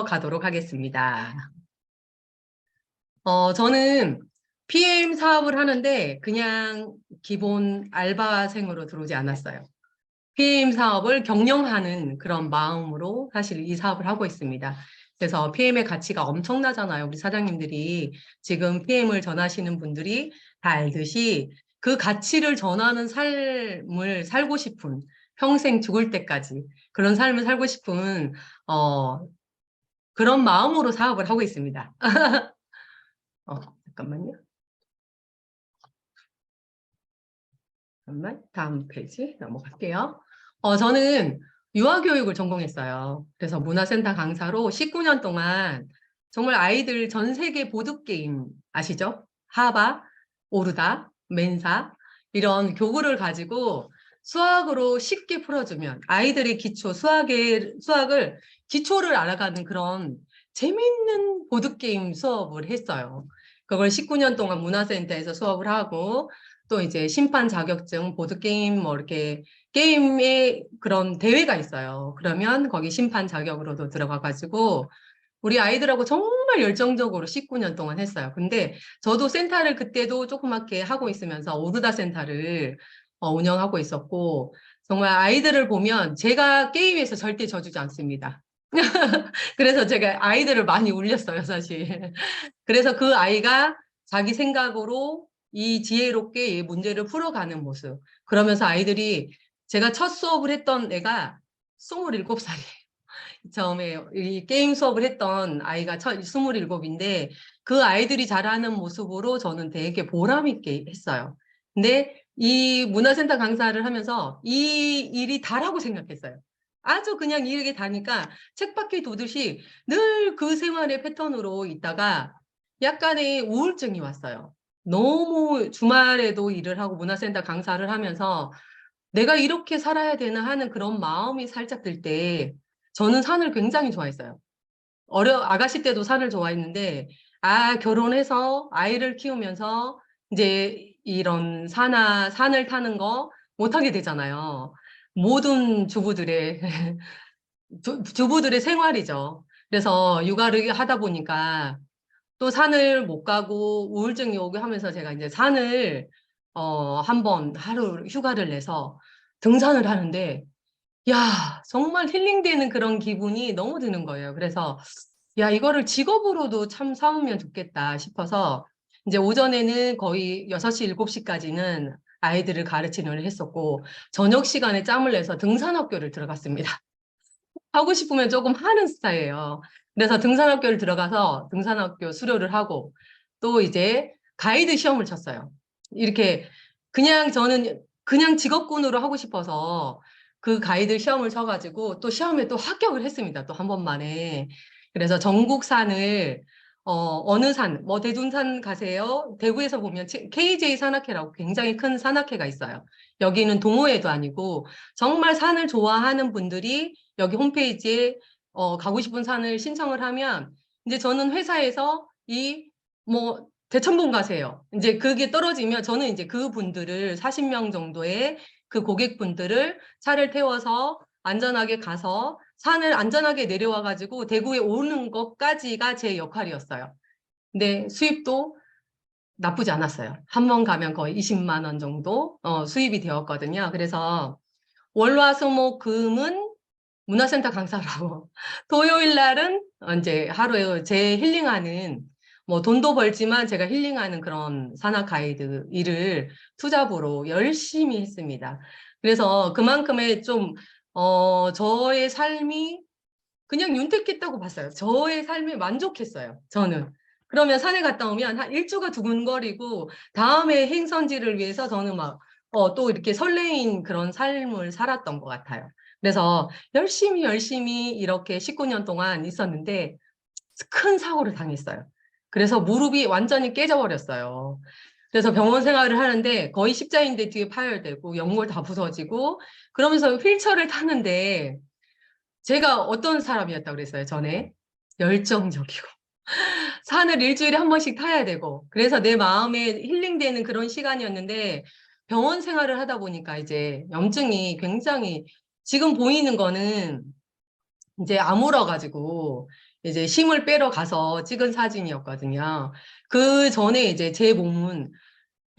가도록 하겠습니다. 저는 PM 사업을 하는데 그냥 기본 알바생으로 들어오지 않았어요. PM 사업을 경영하는 그런 마음으로 사실 이 사업을 하고 있습니다. 그래서 PM의 가치가 엄청나잖아요. 우리 사장님들이 지금 PM을 전하시는 분들이 다 알듯이 그 가치를 전하는 삶을 살고 싶은 평생 죽을 때까지 그런 삶을 살고 싶은 그런 마음으로 사업을 하고 있습니다. 잠깐만요. 다음 페이지 넘어갈게요. 저는 유아교육을 전공했어요. 그래서 문화센터 강사로 19년 동안 정말 아이들 전 세계 보드게임 아시죠? 하바, 오르다, 멘사 이런 교구를 가지고 수학으로 쉽게 풀어주면 아이들의 수학을 기초를 알아가는 그런 재밌는 보드게임 수업을 했어요. 그걸 19년 동안 문화센터에서 수업을 하고 또 이제 심판 자격증, 보드게임, 뭐 이렇게 게임의 그런 대회가 있어요. 그러면 거기 심판 자격으로도 들어가가지고 우리 아이들하고 정말 열정적으로 19년 동안 했어요. 근데 저도 센터를 그때도 조그맣게 하고 있으면서 오르다 센터를 운영하고 있었고 정말 아이들을 보면 제가 게임에서 절대 져주지 않습니다. 그래서 제가 아이들을 많이 울렸어요, 사실. 그래서 그 아이가 자기 생각으로 이 지혜롭게 이 문제를 풀어가는 모습. 그러면서 아이들이 제가 첫 수업을 했던 애가 27살이에요. 처음에 이 게임 수업을 했던 아이가 27인데 그 아이들이 잘하는 모습으로 저는 되게 보람 있게 했어요. 근데 이 문화센터 강사를 하면서 이 일이 다라고 생각했어요. 아주 그냥 이렇게 다니까 책바퀴 도듯이 늘 그 생활의 패턴으로 있다가 약간의 우울증이 왔어요. 너무 주말에도 일을 하고 문화센터 강사를 하면서 내가 이렇게 살아야 되나 하는 그런 마음이 살짝 들 때 저는 산을 굉장히 좋아했어요. 아가씨 때도 산을 좋아했는데, 결혼해서 아이를 키우면서 이제 이런 산을 타는 거 못하게 되잖아요. 모든 주부들의 생활이죠. 그래서 육아를 하다 보니까 또 산을 못 가고 우울증이 오고 하면서 제가 이제 산을 한번 하루 휴가를 내서 등산을 하는데 야, 정말 힐링되는 그런 기분이 너무 드는 거예요. 그래서 야, 이거를 직업으로도 참 삼으면 좋겠다 싶어서 이제 오전에는 거의 6시, 7시까지는 아이들을 가르치는 걸 했었고 저녁 시간에 짬을 내서 등산학교를 들어갔습니다. 하고 싶으면 조금 하는 스타일이에요. 그래서 등산학교를 들어가서 등산학교 수료를 하고 또 이제 가이드 시험을 쳤어요. 이렇게 저는 그냥 직업군으로 하고 싶어서 그 가이드 시험을 쳐가지고 또 시험에 또 합격을 했습니다. 또 한 번만에. 그래서 전국산을 어느 산, 뭐 대둔산 가세요. 대구에서 보면 KJ 산악회라고 굉장히 큰 산악회가 있어요. 여기는 동호회도 아니고 정말 산을 좋아하는 분들이 여기 홈페이지에 가고 싶은 산을 신청을 하면 이제 저는 회사에서 뭐 대천봉 가세요. 이제 그게 떨어지면 저는 이제 그 분들을 40명 정도의 그 고객분들을 차를 태워서 안전하게 가서 산을 안전하게 내려와 가지고 대구에 오는 것까지가 제 역할이었어요. 근데 수입도 나쁘지 않았어요. 한 번 가면 거의 20만 원 정도 수입이 되었거든요. 그래서 월화수목금은 문화센터 강사라고 토요일 날은 이제 하루에 제 힐링하는 뭐 돈도 벌지만 제가 힐링하는 그런 산악 가이드 일을 투잡으로 열심히 했습니다. 그래서 그만큼의 좀 저의 삶이 그냥 윤택했다고 봤어요. 저의 삶에 만족했어요. 저는. 그러면 산에 갔다 오면 한 일주가 두근거리고 다음에 행선지를 위해서 저는 막 또 이렇게 설레인 그런 삶을 살았던 것 같아요. 그래서 열심히 이렇게 19년 동안 있었는데 큰 사고를 당했어요. 그래서 무릎이 완전히 깨져버렸어요. 그래서 병원 생활을 하는데 거의 십자인대 뒤에 파열되고 연골 다 부서지고 그러면서 휠체어를 타는데 제가 어떤 사람이었다고 그랬어요, 전에? 열정적이고. 산을 일주일에 한 번씩 타야 되고. 그래서 내 마음에 힐링되는 그런 시간이었는데 병원 생활을 하다 보니까 이제 염증이 굉장히 지금 보이는 거는 이제 아물어가지고 이제 심을 빼러 가서 찍은 사진이었거든요. 그 전에 이제 제 몸은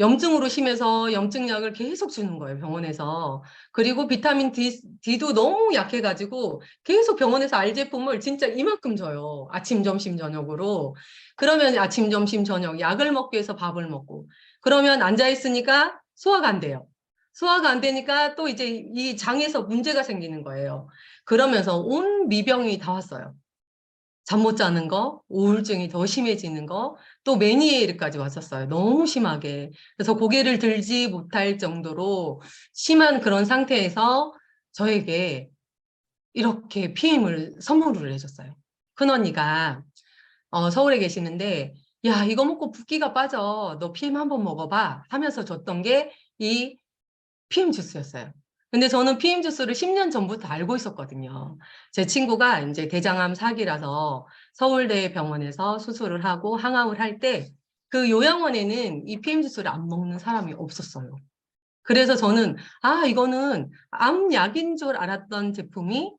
염증으로 심해서 염증약을 계속 주는 거예요, 병원에서. 그리고 비타민 D도 너무 약해가지고 계속 병원에서 알 제품을 진짜 이만큼 줘요. 아침, 점심, 저녁으로. 그러면 아침, 점심, 저녁 약을 먹기 위해서 밥을 먹고. 그러면 앉아있으니까 소화가 안 돼요. 소화가 안 되니까 또 이제 이 장에서 문제가 생기는 거예요. 그러면서 온 미병이 다 왔어요. 잠 못 자는 거, 우울증이 더 심해지는 거, 또 메니에이르까지 왔었어요. 너무 심하게. 그래서 고개를 들지 못할 정도로 심한 그런 상태에서 저에게 이렇게 피임을 선물을 해줬어요. 큰언니가 서울에 계시는데, 야, 이거 먹고 붓기가 빠져. 너 피임 한번 먹어봐. 하면서 줬던 게 이 피임 주스였어요. 근데 저는 피임 주스를 10년 전부터 알고 있었거든요. 제 친구가 이제 대장암 사기라서 서울대 병원에서 수술을 하고 항암을 할 때 그 요양원에는 이 피임 주스를 안 먹는 사람이 없었어요. 그래서 저는 이거는 암약인 줄 알았던 제품이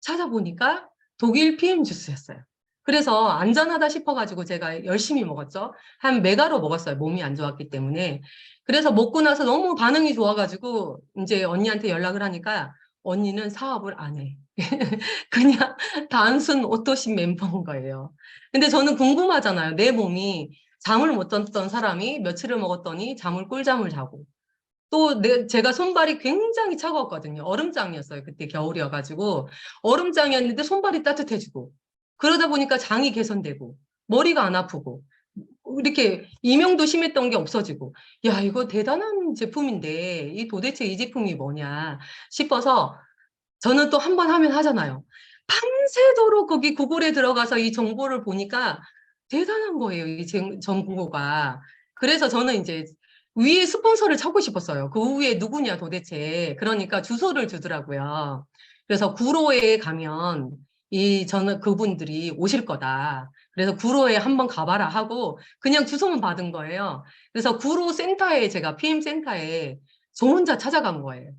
찾아보니까 독일 PM 주스였어요. 그래서 안전하다 싶어가지고 제가 열심히 먹었죠. 한 메가로 먹었어요. 몸이 안 좋았기 때문에. 그래서 먹고 나서 너무 반응이 좋아가지고 이제 언니한테 연락을 하니까 언니는 사업을 안 해. 그냥 단순 오토십 멤버인 거예요. 근데 저는 궁금하잖아요. 내 몸이 잠을 못 잤던 사람이 며칠을 먹었더니 잠을 꿀잠을 자고 또 제가 손발이 굉장히 차가웠거든요. 얼음장이었어요. 그때 겨울이어가지고. 얼음장이었는데 손발이 따뜻해지고. 그러다 보니까 장이 개선되고, 머리가 안 아프고, 이렇게 이명도 심했던 게 없어지고. 야, 이거 대단한 제품인데, 도대체 이 제품이 뭐냐 싶어서 저는 또 한 번 하면 하잖아요. 밤새도록 거기 구글에 들어가서 이 정보를 보니까 대단한 거예요. 이 정보가. 그래서 저는 이제 위에 스폰서를 찾고 싶었어요. 그 위에 누구냐 도대체. 그러니까 주소를 주더라고요. 그래서 구로에 가면 저는 그분들이 오실 거다. 그래서 구로에 한번 가봐라 하고 그냥 주소만 받은 거예요. 그래서 구로 센터에 제가 PM 센터에 저 혼자 찾아간 거예요.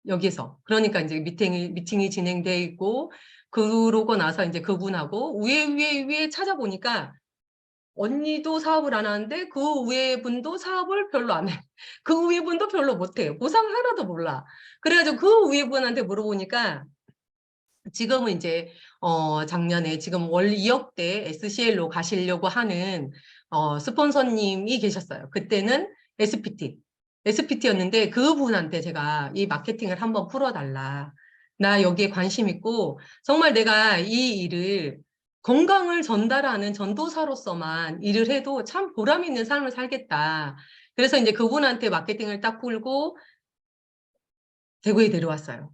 여기서. 그러니까 이제 미팅이 진행돼 있고, 그러고 나서 이제 그분하고 위에 찾아보니까 언니도 사업을 안 하는데 그 위에 분도 사업을 별로 안 해. 그 위에 분도 별로 못 해요. 보상 하나도 몰라. 그래가지고 그 위에 분한테 물어보니까 지금은 이제 작년에 지금 월 2억대 SCL로 가시려고 하는 스폰서님이 계셨어요. 그때는 SPT였는데 그분한테 제가 이 마케팅을 한번 풀어달라. 나 여기에 관심 있고 정말 내가 이 일을 건강을 전달하는 전도사로서만 일을 해도 참 보람 있는 삶을 살겠다. 그래서 이제 그분한테 마케팅을 딱 풀고 대구에 데려왔어요.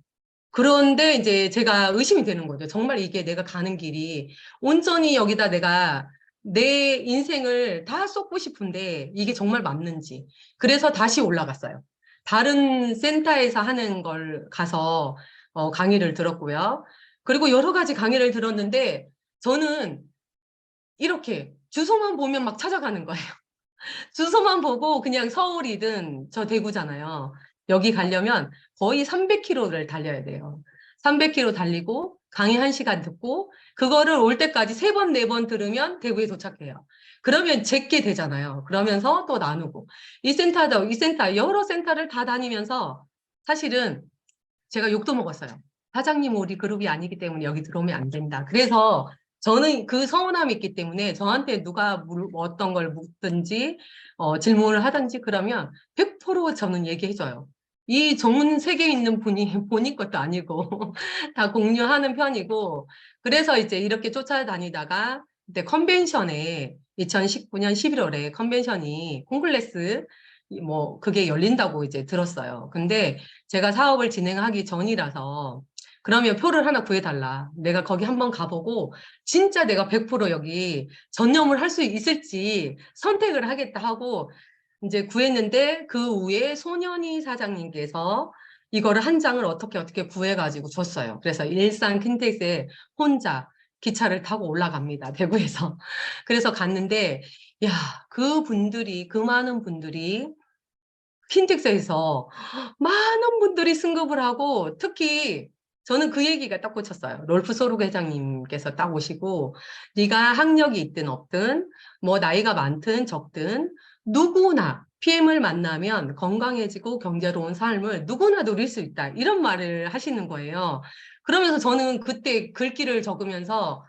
그런데 이제 제가 의심이 되는 거죠. 정말 이게 내가 가는 길이 온전히 여기다 내가 내 인생을 다 쏟고 싶은데 이게 정말 맞는지. 그래서 다시 올라갔어요. 다른 센터에서 하는 걸 가서 강의를 들었고요. 그리고 여러 가지 강의를 들었는데 저는 이렇게 주소만 보면 막 찾아가는 거예요. 주소만 보고 그냥 서울이든 저 대구잖아요. 여기 가려면 거의 300km를 달려야 돼요. 300km 달리고 강의 1시간 듣고 그거를 올 때까지 3번, 4번 들으면 대구에 도착해요. 그러면 제게 되잖아요. 그러면서 또 나누고 이 센터 여러 센터를 다 다니면서 사실은 제가 욕도 먹었어요. 사장님 우리 그룹이 아니기 때문에 여기 들어오면 안 된다. 그래서 저는 그 서운함이 있기 때문에 저한테 누가 어떤 걸 묻든지 질문을 하든지 그러면 100% 저는 얘기해줘요. 이 전 세계에 있는 분이 본인 것도 아니고 다 공유하는 편이고 그래서 이제 이렇게 쫓아다니다가 그때 컨벤션에 2019년 11월에 컨벤션이 콩글레스 뭐 그게 열린다고 이제 들었어요. 근데 제가 사업을 진행하기 전이라서 그러면 표를 하나 구해달라. 내가 거기 한번 가보고 진짜 내가 100% 여기 전념을 할 수 있을지 선택을 하겠다 하고 이제 구했는데 그 후에 손현희 사장님께서 이거를 한 장을 어떻게 구해가지고 줬어요. 그래서 일산 킨텍스에 혼자 기차를 타고 올라갑니다. 대구에서. 그래서 갔는데 야, 그 많은 분들이 킨텍스에서 많은 분들이 승급을 하고 특히 저는 그 얘기가 딱 꽂혔어요. 롤프 소르그 회장님께서 딱 오시고, 네가 학력이 있든 없든, 뭐 나이가 많든 적든, 누구나 PM을 만나면 건강해지고 경제로운 삶을 누구나 누릴 수 있다. 이런 말을 하시는 거예요. 그러면서 저는 그때 글귀를 적으면서,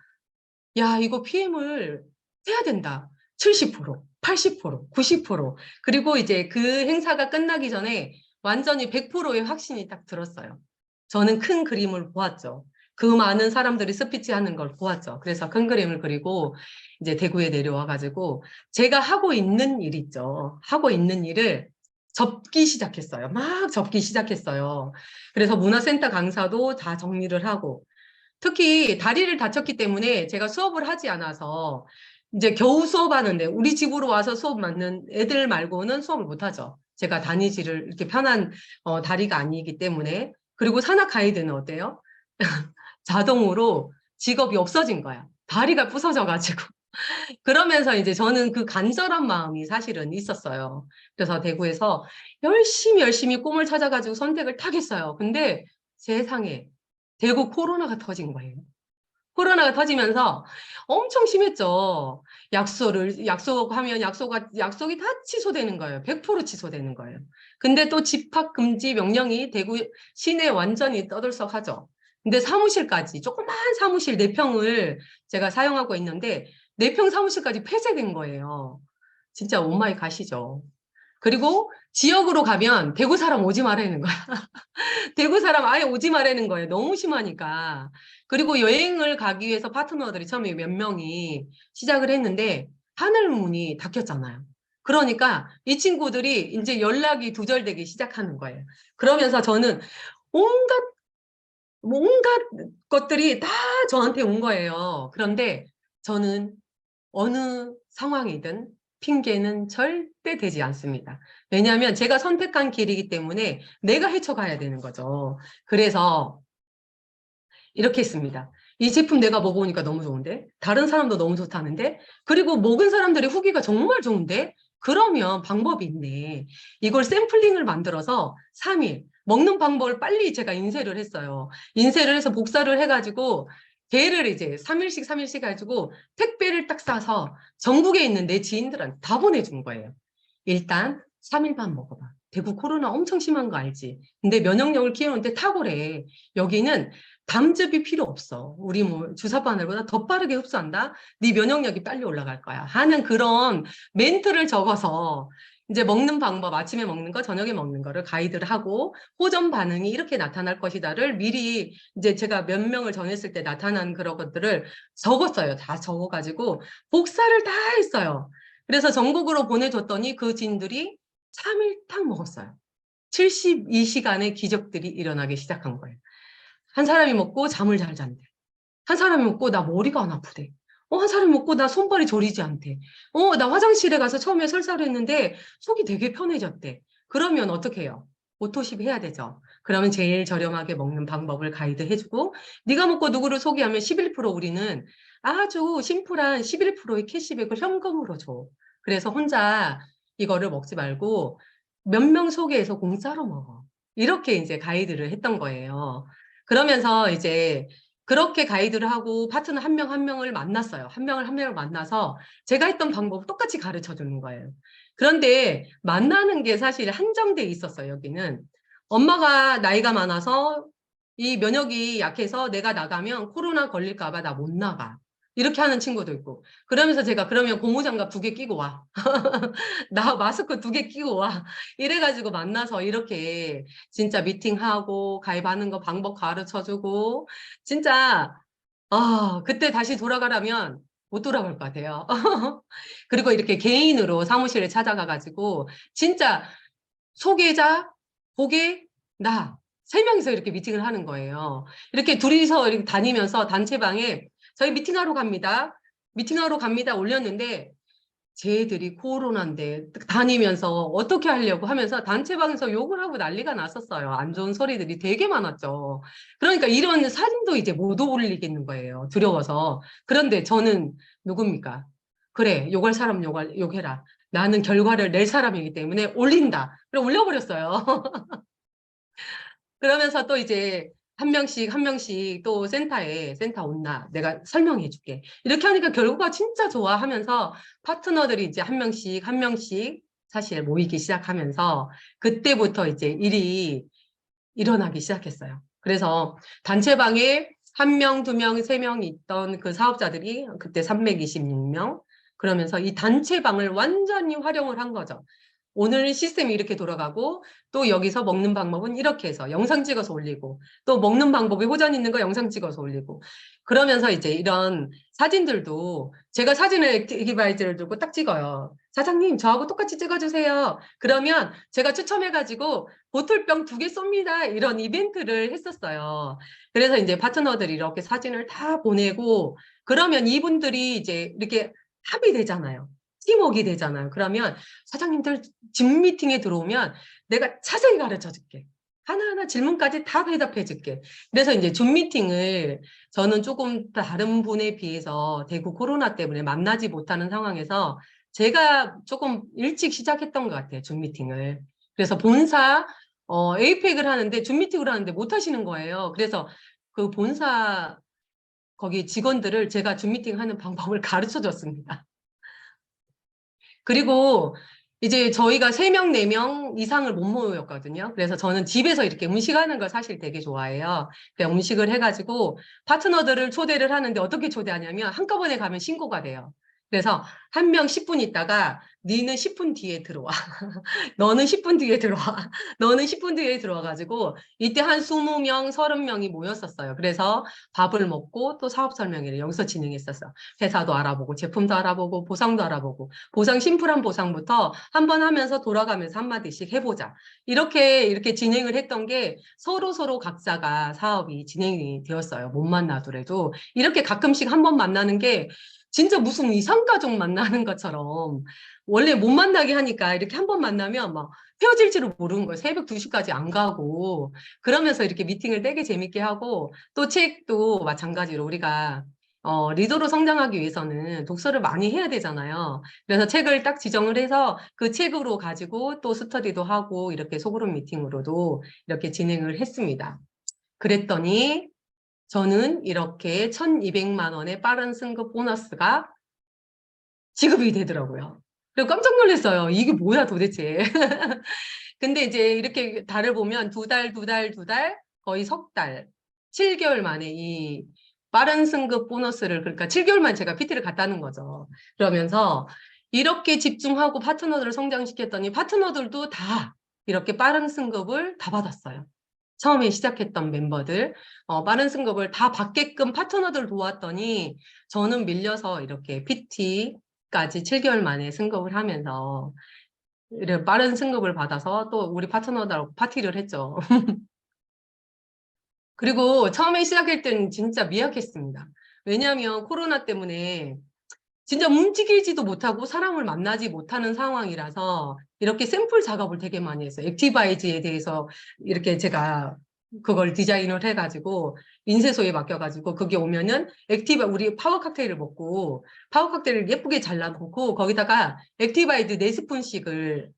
야, 이거 PM을 해야 된다. 70%, 80%, 90%. 그리고 이제 그 행사가 끝나기 전에 완전히 100%의 확신이 딱 들었어요. 저는 큰 그림을 보았죠. 그 많은 사람들이 스피치 하는 걸 보았죠. 그래서 큰 그림을 그리고 이제 대구에 내려와 가지고 제가 하고 있는 일 있죠. 하고 있는 일을 접기 시작했어요. 막 접기 시작했어요. 그래서 문화센터 강사도 다 정리를 하고 특히 다리를 다쳤기 때문에 제가 수업을 하지 않아서 이제 겨우 수업하는데 우리 집으로 와서 수업 맞는 애들 말고는 수업을 못 하죠. 제가 다니지를 이렇게 편한 다리가 아니기 때문에. 그리고 산악 가이드는 어때요? 자동으로 직업이 없어진 거야. 다리가 부서져가지고. 그러면서 이제 저는 그 간절한 마음이 사실은 있었어요. 그래서 대구에서 열심히 꿈을 찾아가지고 선택을 딱 했어요. 근데 세상에 대구 코로나가 터진 거예요. 코로나가 터지면서 엄청 심했죠. 약속하면 약속이 다 취소되는 거예요. 100% 취소되는 거예요. 근데 또 집합 금지 명령이 대구 시내 완전히 떠들썩하죠. 근데 사무실까지, 조그만 사무실 4평을 제가 사용하고 있는데, 4평 사무실까지 폐쇄된 거예요. 진짜 오마이 갓이죠. 그리고 지역으로 가면 대구 사람 오지 말라는 거야. 대구 사람 아예 오지 말라는 거예요. 너무 심하니까. 그리고 여행을 가기 위해서 파트너들이 처음에 몇 명이 시작을 했는데 하늘문이 닫혔잖아요. 그러니까 이 친구들이 이제 연락이 두절되기 시작하는 거예요. 그러면서 저는 온갖, 온갖 것들이 다 저한테 온 거예요. 그런데 저는 어느 상황이든 핑계는 절대 되지 않습니다. 왜냐하면 제가 선택한 길이기 때문에 내가 헤쳐가야 되는 거죠. 그래서 이렇게 했습니다. 이 제품 내가 먹어보니까 너무 좋은데? 다른 사람도 너무 좋다는데? 그리고 먹은 사람들의 후기가 정말 좋은데? 그러면 방법이 있네. 이걸 샘플링을 만들어서 3일 먹는 방법을 빨리 제가 인쇄를 했어요. 인쇄를 해서 복사를 해가지고 걔를 이제 3일씩 해가지고 택배를 딱 싸서 전국에 있는 내 지인들한테 다 보내준 거예요. 일단 3일만 먹어봐. 대구 코로나 엄청 심한 거 알지? 근데 면역력을 키우는데 탁월해. 여기는 담즙이 필요 없어. 우리 뭐 주사 바늘보다 더 빠르게 흡수한다. 네 면역력이 빨리 올라갈 거야. 하는 그런 멘트를 적어서 이제 먹는 방법, 아침에 먹는 거, 저녁에 먹는 거를 가이드를 하고 호전 반응이 이렇게 나타날 것이다를 미리 이제 제가 몇 명을 전했을 때 나타난 그런 것들을 적었어요. 다 적어가지고 복사를 다 했어요. 그래서 전국으로 보내줬더니 그 진들이 3일 딱 먹었어요. 72시간의 기적들이 일어나기 시작한 거예요. 한 사람이 먹고 잠을 잘 잔대. 한 사람이 먹고 나 머리가 안 아프대. 한 사람이 먹고 나 손발이 저리지 않대. 나 화장실에 가서 처음에 설사를 했는데 속이 되게 편해졌대. 그러면 어떻게 해요? 오토십 해야 되죠. 그러면 제일 저렴하게 먹는 방법을 가이드 해주고 네가 먹고 누구를 소개하면 11% 우리는 아주 심플한 11%의 캐시백을 현금으로 줘. 그래서 혼자 이거를 먹지 말고 몇 명 소개해서 공짜로 먹어. 이렇게 이제 가이드를 했던 거예요. 그러면서 이제 그렇게 가이드를 하고 파트너 한 명 한 명을 만났어요. 한 명을 만나서 제가 했던 방법 똑같이 가르쳐 주는 거예요. 그런데 만나는 게 사실 한정돼 있었어요, 여기는. 엄마가 나이가 많아서 이 면역이 약해서 내가 나가면 코로나 걸릴까 봐 나 못 나가. 이렇게 하는 친구도 있고. 그러면서 제가 그러면 고무장갑 2개 끼고 와. 나 마스크 2개 끼고 와. 이래가지고 만나서 이렇게 진짜 미팅하고 가입하는 거 방법 가르쳐 주고 진짜 그때 다시 돌아가라면 못 돌아갈 것 같아요. 그리고 이렇게 개인으로 사무실에 찾아가 가지고 진짜 소개자, 고객, 나 3명이서 이렇게 미팅을 하는 거예요. 이렇게 둘이서 이렇게 다니면서 단체방에 저희 미팅하러 갑니다. 미팅하러 갑니다. 올렸는데 쟤들이 코로나인데 다니면서 어떻게 하려고 하면서 단체방에서 욕을 하고 난리가 났었어요. 안 좋은 소리들이 되게 많았죠. 그러니까 이런 사진도 이제 못 올리겠는 거예요. 두려워서. 그런데 저는 누굽니까? 그래, 욕할 사람 욕해라. 나는 결과를 낼 사람이기 때문에 올린다. 그래 올려버렸어요. 그러면서 또 이제 한 명씩 한 명씩 또 센터 온나 내가 설명해 줄게. 이렇게 하니까 결과가 진짜 좋아 하면서 파트너들이 이제 한 명씩 사실 모이기 시작하면서 그때부터 이제 일이 일어나기 시작했어요. 그래서 단체방에 한 명, 두 명, 세 명 있던 그 사업자들이 그때 326명. 그러면서 이 단체방을 완전히 활용을 한 거죠. 오늘 시스템이 이렇게 돌아가고 또 여기서 먹는 방법은 이렇게 해서 영상 찍어서 올리고 또 먹는 방법이 호전 있는 거 영상 찍어서 올리고 그러면서 이제 이런 사진들도 제가 사진을 액티바이즈를 들고 딱 찍어요. 사장님 저하고 똑같이 찍어주세요. 그러면 제가 추첨해가지고 보틀병 2개 쏩니다. 이런 이벤트를 했었어요. 그래서 이제 파트너들이 이렇게 사진을 다 보내고 그러면 이분들이 이제 이렇게 합이 되잖아요. 팀워크가 되잖아요. 그러면 사장님들 줌 미팅에 들어오면 내가 자세히 가르쳐 줄게. 하나하나 질문까지 다 대답해 줄게. 그래서 이제 줌 미팅을 저는 조금 다른 분에 비해서 대구 코로나 때문에 만나지 못하는 상황에서 제가 조금 일찍 시작했던 것 같아요. 줌 미팅을. 그래서 본사 에이펙을 하는데 줌 미팅을 하는데 못 하시는 거예요. 그래서 그 본사 거기 직원들을 제가 줌 미팅 하는 방법을 가르쳐 줬습니다. 그리고 이제 저희가 3명, 4명 이상을 못 모였거든요. 그래서 저는 집에서 이렇게 음식하는 걸 사실 되게 좋아해요. 그냥 음식을 해가지고 파트너들을 초대를 하는데 어떻게 초대하냐면 한꺼번에 가면 신고가 돼요. 그래서 한 명 10분 있다가 니는 10분 뒤에 들어와. 너는 10분 뒤에 들어와. 너는 10분 뒤에 들어와가지고 이때 한 20명, 30명이 모였었어요. 그래서 밥을 먹고 또 사업 설명회를 여기서 진행했었어. 회사도 알아보고 제품도 알아보고 보상도 알아보고 보상 심플한 보상부터 한번 하면서 돌아가면서 한마디씩 해보자. 이렇게 진행을 했던 게 서로 각자가 사업이 진행이 되었어요. 못 만나더라도 이렇게 가끔씩 한번 만나는 게 진짜 무슨 이상가족 만나는 것처럼 원래 못 만나게 하니까 이렇게 한 번 만나면 막 헤어질 줄을 모르는 거예요. 새벽 2시까지 안 가고 그러면서 이렇게 미팅을 되게 재밌게 하고 또 책도 마찬가지로 우리가 리더로 성장하기 위해서는 독서를 많이 해야 되잖아요. 그래서 책을 딱 지정을 해서 그 책으로 가지고 또 스터디도 하고 이렇게 소그룹 미팅으로도 이렇게 진행을 했습니다. 그랬더니 저는 이렇게 1,200만 원의 빠른 승급 보너스가 지급이 되더라고요. 그리고 깜짝 놀랐어요. 이게 뭐야 도대체. 근데 이제 이렇게 달을 보면 두 달, 거의 석 달, 7개월 만에 이 빠른 승급 보너스를 그러니까 7개월 만에 제가 PT를 갔다는 거죠. 그러면서 이렇게 집중하고 파트너들을 성장시켰더니 파트너들도 다 이렇게 빠른 승급을 다 받았어요. 처음에 시작했던 멤버들 빠른 승급을 다 받게끔 파트너들 도왔더니 저는 밀려서 이렇게 PT까지 7개월 만에 승급을 하면서 이렇게 빠른 승급을 받아서 또 우리 파트너들하고 파티를 했죠. 그리고 처음에 시작할 때는 진짜 미약했습니다. 왜냐하면 코로나 때문에 진짜 움직이지도 못하고 사람을 만나지 못하는 상황이라서 이렇게 샘플 작업을 되게 많이 했어요. 액티바이즈에 대해서 이렇게 제가 그걸 디자인을 해가지고 인쇄소에 맡겨가지고 그게 오면은 우리 파워 칵테일을 먹고 파워 칵테일을 예쁘게 잘라놓고 거기다가 액티바이즈 4스푼씩을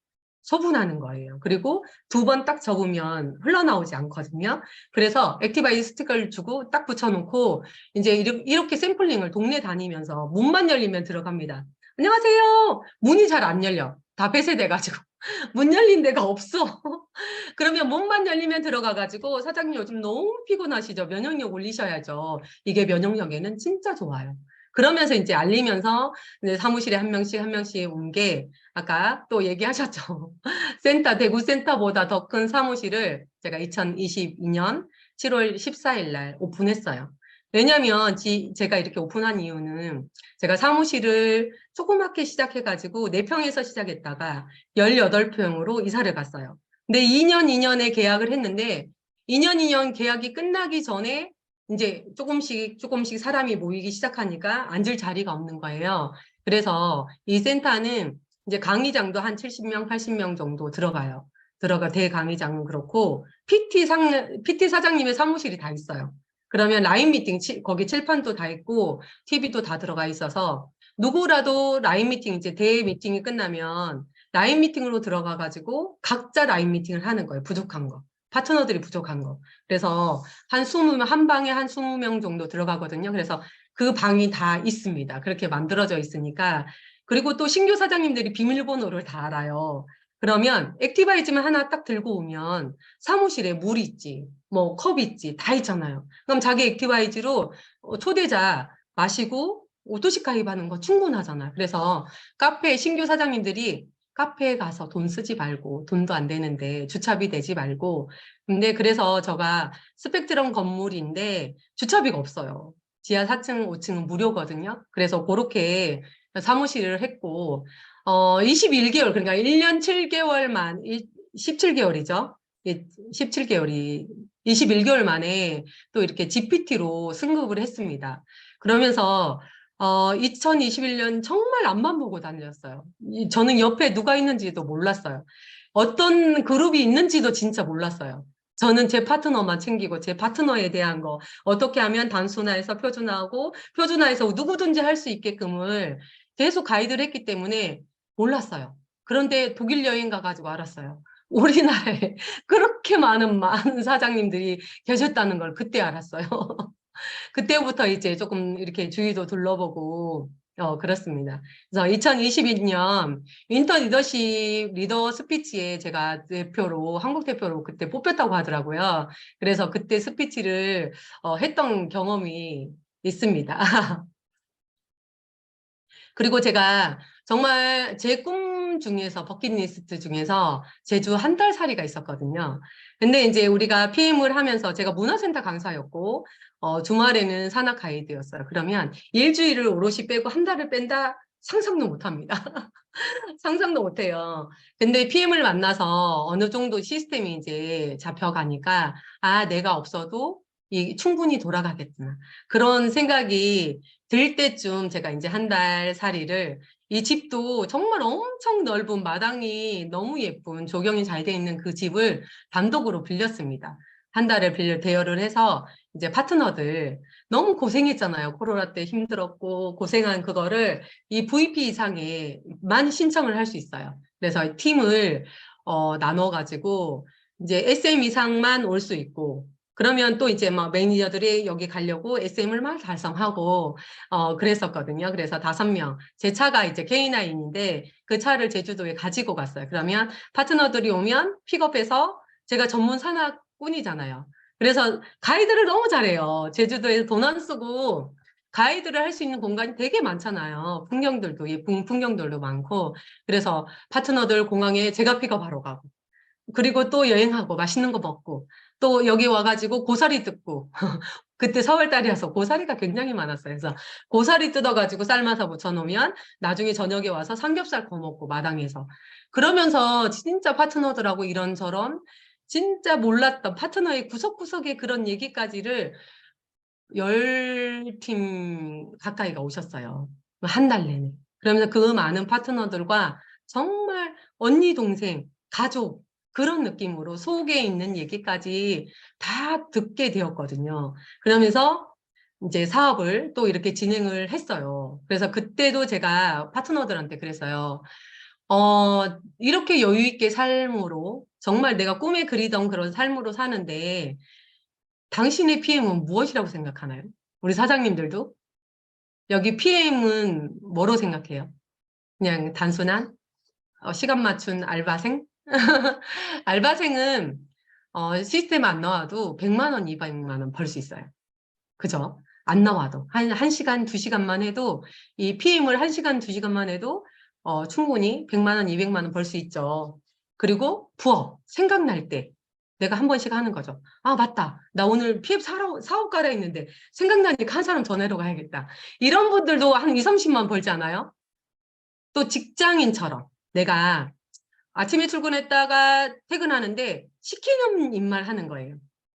소분하는 거예요. 그리고 2번 딱 접으면 흘러나오지 않거든요. 그래서 액티바이즈 스티커를 주고 딱 붙여놓고 이제 이렇게 샘플링을 동네 다니면서 문만 열리면 들어갑니다. 안녕하세요. 문이 잘 안 열려. 다 폐쇄돼가지고. 문 열린 데가 없어. 그러면 문만 열리면 들어가가지고 사장님 요즘 너무 피곤하시죠? 면역력 올리셔야죠. 이게 면역력에는 진짜 좋아요. 그러면서 이제 알리면서 이제 사무실에 한 명씩 온 게 아까 또 얘기하셨죠. 대구 센터보다 더 큰 사무실을 제가 2022년 7월 14일 날 오픈했어요. 왜냐면 제가 이렇게 오픈한 이유는 제가 사무실을 조그맣게 시작해가지고 4평에서 시작했다가 18평으로 이사를 갔어요. 근데 2년에 계약을 했는데 2년 계약이 끝나기 전에 이제 조금씩 사람이 모이기 시작하니까 앉을 자리가 없는 거예요. 그래서 이 센터는 이제 강의장도 한 70명, 80명 정도 들어가요. 대강의장은 그렇고 PT 사장님의 사무실이 다 있어요. 그러면 라인 미팅 거기 칠판도 다 있고 TV도 다 들어가 있어서 누구라도 라인 미팅 이제 대회 미팅이 끝나면 라인 미팅으로 들어가 가지고 각자 라인 미팅을 하는 거예요. 부족한 거. 파트너들이 부족한 거. 그래서 한 방에 한 20명 정도 들어가거든요. 그래서 그 방이 다 있습니다. 그렇게 만들어져 있으니까. 그리고 또 신규 사장님들이 비밀번호를 다 알아요. 그러면 액티바이즈만 하나 딱 들고 오면 사무실에 물 있지, 뭐 컵 있지, 다 있잖아요. 그럼 자기 액티바이즈로 초대자 마시고 오토식 가입하는 거 충분하잖아요. 그래서 카페 신규 사장님들이 카페에 가서 돈 쓰지 말고, 돈도 안 되는데 주차비 내지 말고. 근데 그래서 제가 스펙트럼 건물인데 주차비가 없어요. 지하 4층, 5층은 무료거든요. 그래서 그렇게 사무실을 했고, 21개월, 그러니까 1년 7개월 17개월이죠. 17개월이, 21개월 만에 또 이렇게 GPT로 승급을 했습니다. 그러면서 2021년 정말 앞만 보고 다녔어요. 저는 옆에 누가 있는지도 몰랐어요. 어떤 그룹이 있는지도 진짜 몰랐어요. 저는 제 파트너만 챙기고 제 파트너에 대한 거 어떻게 하면 단순화해서 표준화하고 표준화해서 누구든지 할 수 있게끔을 계속 가이드를 했기 때문에 몰랐어요. 그런데 독일 여행 가가지고 알았어요. 우리나라에 그렇게 많은 사장님들이 계셨다는 걸 그때 알았어요. 그때부터 이제 조금 이렇게 주위도 둘러보고, 그렇습니다. 그래서 2022년 윈터 리더십 리더 스피치에 제가 대표로, 한국 대표로 그때 뽑혔다고 하더라고요. 그래서 그때 스피치를 했던 경험이 있습니다. 그리고 제가 정말 제 꿈 중에서, 버킷리스트 중에서 제주 한 달 살이가 있었거든요. 근데 이제 우리가 PM을 하면서 제가 문화센터 강사였고, 주말에는 산악 가이드였어요. 그러면 일주일을 오롯이 빼고 한 달을 뺀다? 상상도 못 합니다. 상상도 못 해요. 근데 PM을 만나서 어느 정도 시스템이 이제 잡혀가니까, 아, 내가 없어도 충분히 돌아가겠구나. 그런 생각이 들 때쯤 제가 이제 한 달 살이를, 이 집도 정말 엄청 넓은 마당이 너무 예쁜 조경이 잘 돼 있는 그 집을 단독으로 빌렸습니다. 한 달을 대여를 해서 이제 파트너들 너무 고생했잖아요. 코로나 때 힘들었고 고생한 그거를 이 VP 이상에만 신청을 할 수 있어요. 그래서 팀을 나눠가지고 이제 SM 이상만 올 수 있고, 그러면 또 이제 막 매니저들이 여기 가려고 SM을 막 달성하고 그랬었거든요. 그래서 5명. 제 차가 이제 K9인데 그 차를 제주도에 가지고 갔어요. 그러면 파트너들이 오면 픽업해서, 제가 전문 산악꾼이잖아요. 그래서 가이드를 너무 잘해요. 제주도에서 돈 안 쓰고 가이드를 할 수 있는 공간이 되게 많잖아요. 풍경들도, 예쁜 풍경들도 많고. 그래서 파트너들 공항에 제가 픽업하러 가고, 그리고 또 여행하고 맛있는 거 먹고, 또 여기 와가지고 고사리 뜯고, 그때 4월달이어서 고사리가 굉장히 많았어요. 그래서 고사리 뜯어가지고 삶아서 무쳐놓으면 나중에 저녁에 와서 삼겹살 구워 먹고 마당에서. 그러면서 진짜 파트너들하고 이런저런 진짜 몰랐던 파트너의 구석구석의 그런 얘기까지를 10팀 가까이가 오셨어요. 한 달 내내. 그러면서 그 많은 파트너들과 정말 언니, 동생, 가족, 그런 느낌으로 속에 있는 얘기까지 다 듣게 되었거든요. 그러면서 이제 사업을 또 이렇게 진행을 했어요. 그래서 그때도 제가 파트너들한테 그랬어요. 이렇게 여유 있게 삶으로, 정말 내가 꿈에 그리던 그런 삶으로 사는데, 당신의 PM은 무엇이라고 생각하나요? 우리 사장님들도? 여기 PM은 뭐로 생각해요? 그냥 단순한 시간 맞춘 알바생? 알바생은 시스템 안 나와도 100만 원, 200만 원 벌 수 있어요. 그죠? 안 나와도. 한 시간, 2시간만 해도, 이 PM을 1시간, 2시간만 해도 충분히 100만 원, 200만 원 벌 수 있죠. 그리고 부업, 생각날 때 내가 한 번씩 하는 거죠. 아, 맞다. 나 오늘 PF 사업 가려 했는데 생각나니까 한 사람 전화로 가야겠다. 이런 분들도 한 2, 30만 벌지 않아요? 또 직장인처럼 내가 아침에 출근했다가 퇴근하는데 시키는 일만 하는 거예요.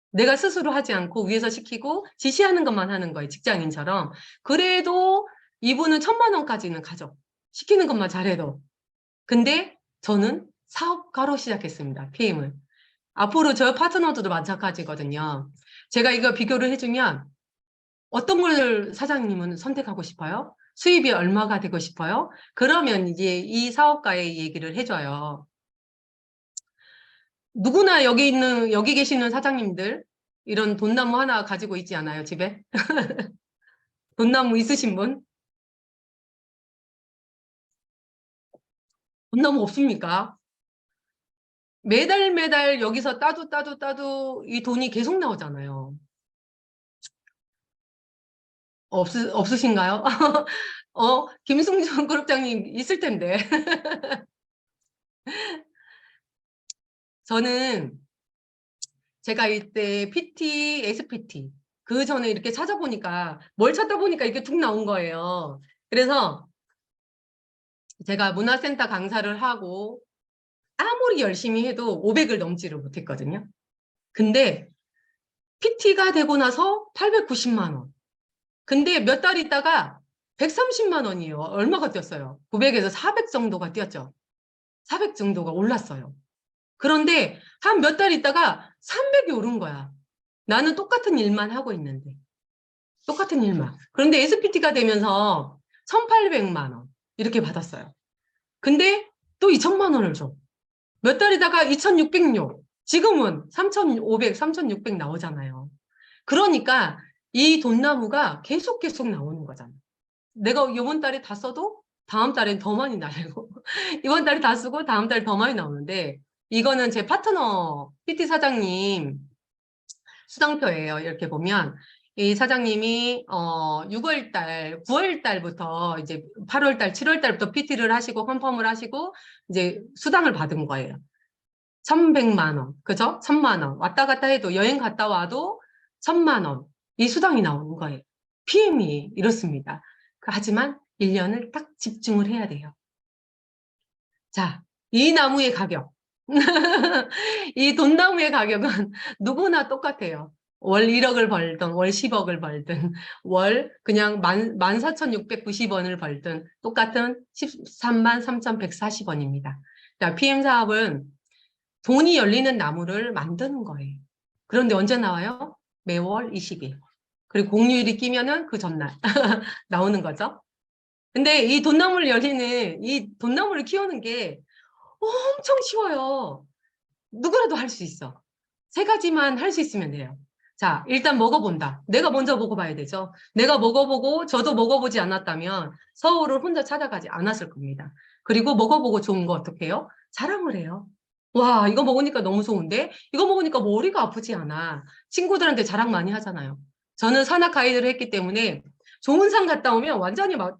내가 스스로 하지 않고 위에서 시키고 지시하는 것만 하는 거예요. 직장인처럼. 그래도 이분은 1,000만 원까지는 가죠. 시키는 것만 잘해도. 근데 저는 사업가로 시작했습니다. PM을. 앞으로 저 파트너들도 마찬가지거든요. 제가 이거 비교를 해주면 어떤 걸 사장님은 선택하고 싶어요? 수입이 얼마가 되고 싶어요? 그러면 이제 이 사업가의 얘기를 해줘요. 누구나 여기 계시는 사장님들, 이런 돈나무 하나 가지고 있지 않아요, 집에? 돈나무 있으신 분? 돈나무 없습니까? 매달 매달 여기서 따도 이 돈이 계속 나오잖아요. 없으신가요? 김승준 그룹장님 있을 텐데. 저는 제가 이때 PT, SPT, 그 전에 이렇게 찾아보니까, 뭘 찾다 보니까 이렇게 툭 나온 거예요. 그래서 제가 문화센터 강사를 하고 아무리 열심히 해도 500을 넘지를 못했거든요. 근데 PT가 되고 나서 890만 원. 근데 몇 달 있다가 130만 원이에요. 얼마가 뛰었어요? 900에서 400 정도가 뛰었죠. 400 정도가 올랐어요. 그런데 한 몇 달 있다가 300이 오른 거야. 나는 똑같은 일만 하고 있는데. 똑같은 일만. 그런데 SPT가 되면서 1,800만 원 이렇게 받았어요. 근데 또 2천만 원을 줘. 몇 달이다가 2,600요. 지금은 3,500, 3,600 나오잖아요. 그러니까 이 돈나무가 계속 나오는 거잖아. 내가 이번 달에 다 써도 다음 달엔 더 많이 나고 이번 달에 다 쓰고 다음 달에 더 많이 나오는데 이거는 제 파트너 PT 사장님 수당표예요. 이렇게 보면 이 사장님이 6월 달, 9월 달부터 이제 8월 달, 7월 달부터 PT를 하시고 컨펌을 하시고 이제 수당을 받은 거예요. 1,100만 원. 그죠? 1,000만 원. 왔다 갔다 해도 여행 갔다 와도 1,000만 원. 이 수당이 나오는 거예요. PM이 이렇습니다. 하지만 1년을 딱 집중을 해야 돼요. 자, 이 나무의 가격. 이 돈나무의 가격은 누구나 똑같아요. 월 1억을 벌든 월 10억을 벌든 월 그냥 14,690원을 벌든 똑같은 13만 3,140원입니다. 자, PM 사업은 돈이 열리는 나무를 만드는 거예요. 그런데 언제 나와요? 매월 20일. 그리고 공휴일이 끼면은 그 전날 나오는 거죠. 근데 이 돈나무를 열리는 이 돈나무를 키우는 게 엄청 쉬워요. 누구라도 할 수 있어. 세 가지만 할 수 있으면 돼요. 자, 일단 먹어본다. 내가 먼저 먹어봐야 되죠. 내가 먹어보고 저도 먹어보지 않았다면 서울을 혼자 찾아가지 않았을 겁니다. 그리고 먹어보고 좋은 거 어떻게 해요? 자랑을 해요. 와, 이거 먹으니까 너무 좋은데? 이거 먹으니까 머리가 아프지 않아. 친구들한테 자랑 많이 하잖아요. 저는 산악 가이드를 했기 때문에 좋은 산 갔다 오면 완전히 막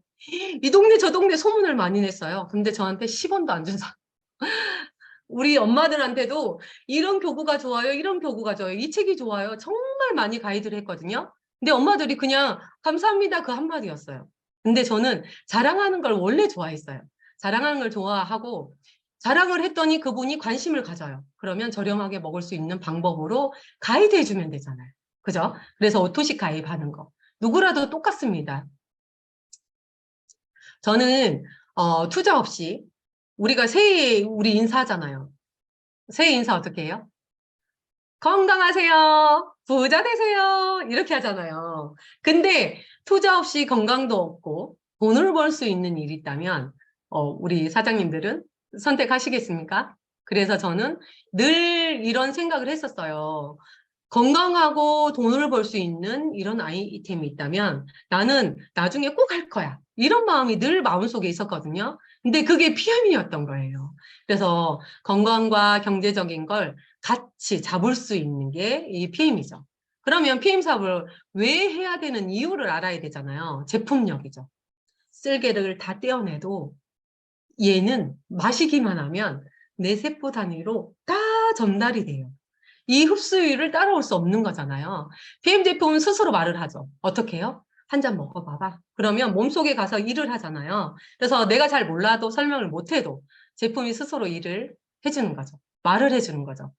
이 동네 저 동네 소문을 많이 냈어요. 근데 저한테 10원도 안 준 사람. 우리 엄마들한테도 이런 교구가 좋아요, 이런 교구가 좋아요, 이 책이 좋아요. 정말 많이 가이드를 했거든요. 근데 엄마들이 그냥 감사합니다 그 한마디였어요. 근데 저는 자랑하는 걸 원래 좋아했어요. 자랑하는 걸 좋아하고 자랑을 했더니 그분이 관심을 가져요. 그러면 저렴하게 먹을 수 있는 방법으로 가이드 해주면 되잖아요. 그죠? 그래서 오토식 가입하는 거. 누구라도 똑같습니다. 저는 투자 없이 우리가 새해 우리 인사하잖아요. 새해 인사 어떻게 해요? 건강하세요. 부자 되세요. 이렇게 하잖아요. 근데 투자 없이 건강도 없고 돈을 벌 수 있는 일이 있다면 우리 사장님들은 선택하시겠습니까? 그래서 저는 늘 이런 생각을 했었어요. 건강하고 돈을 벌 수 있는 이런 아이템이 있다면 나는 나중에 꼭 할 거야. 이런 마음이 늘 마음속에 있었거든요. 근데 그게 피엠이었던 거예요. 그래서 건강과 경제적인 걸 같이 잡을 수 있는 게 이 PM이죠. 그러면 PM 사업을 왜 해야 되는 이유를 알아야 되잖아요. 제품력이죠. 쓸개를 다 떼어내도 얘는 마시기만 하면 내 세포 단위로 다 전달이 돼요. 이 흡수율을 따라올 수 없는 거잖아요. PM 제품은 스스로 말을 하죠. 어떻게 해요? 한 잔 먹어봐봐. 그러면 몸속에 가서 일을 하잖아요. 그래서 내가 잘 몰라도 설명을 못해도 제품이 스스로 일을 해주는 거죠. 말을 해주는 거죠.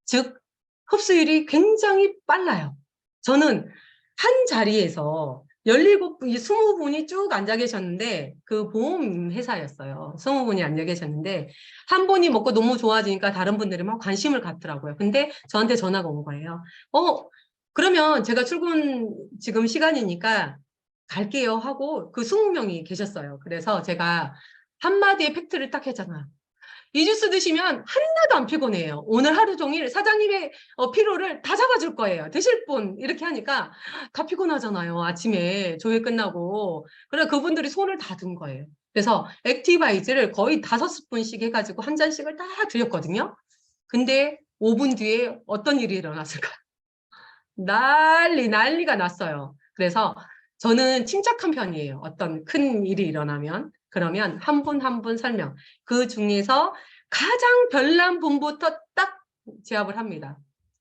즉, 흡수율이 굉장히 빨라요. 저는 한 자리에서 17분, 20분이 쭉 앉아 계셨는데, 그 보험 회사였어요. 20분이 앉아 계셨는데, 한 분이 먹고 너무 좋아지니까 다른 분들이 막 관심을 갖더라고요. 근데 저한테 전화가 온 거예요. 그러면 제가 출근 지금 시간이니까 갈게요 하고 그 20명이 계셨어요. 그래서 제가 한마디의 팩트를 딱 했잖아요. 이 주스 드시면 하나도 안 피곤해요. 오늘 하루 종일 사장님의 피로를 다 잡아줄 거예요. 드실 분 이렇게 하니까 다 피곤하잖아요. 아침에 조회 끝나고. 그래 그분들이 손을 다 든 거예요. 그래서 액티바이즈를 거의 5스푼씩 해가지고 한 잔씩을 다 드렸거든요. 근데 5분 뒤에 어떤 일이 일어났을까요? 난리가 났어요. 그래서 저는 침착한 편이에요. 어떤 큰 일이 일어나면. 그러면 한 분 한 분 설명. 그 중에서 가장 별난 분부터 딱 제압을 합니다.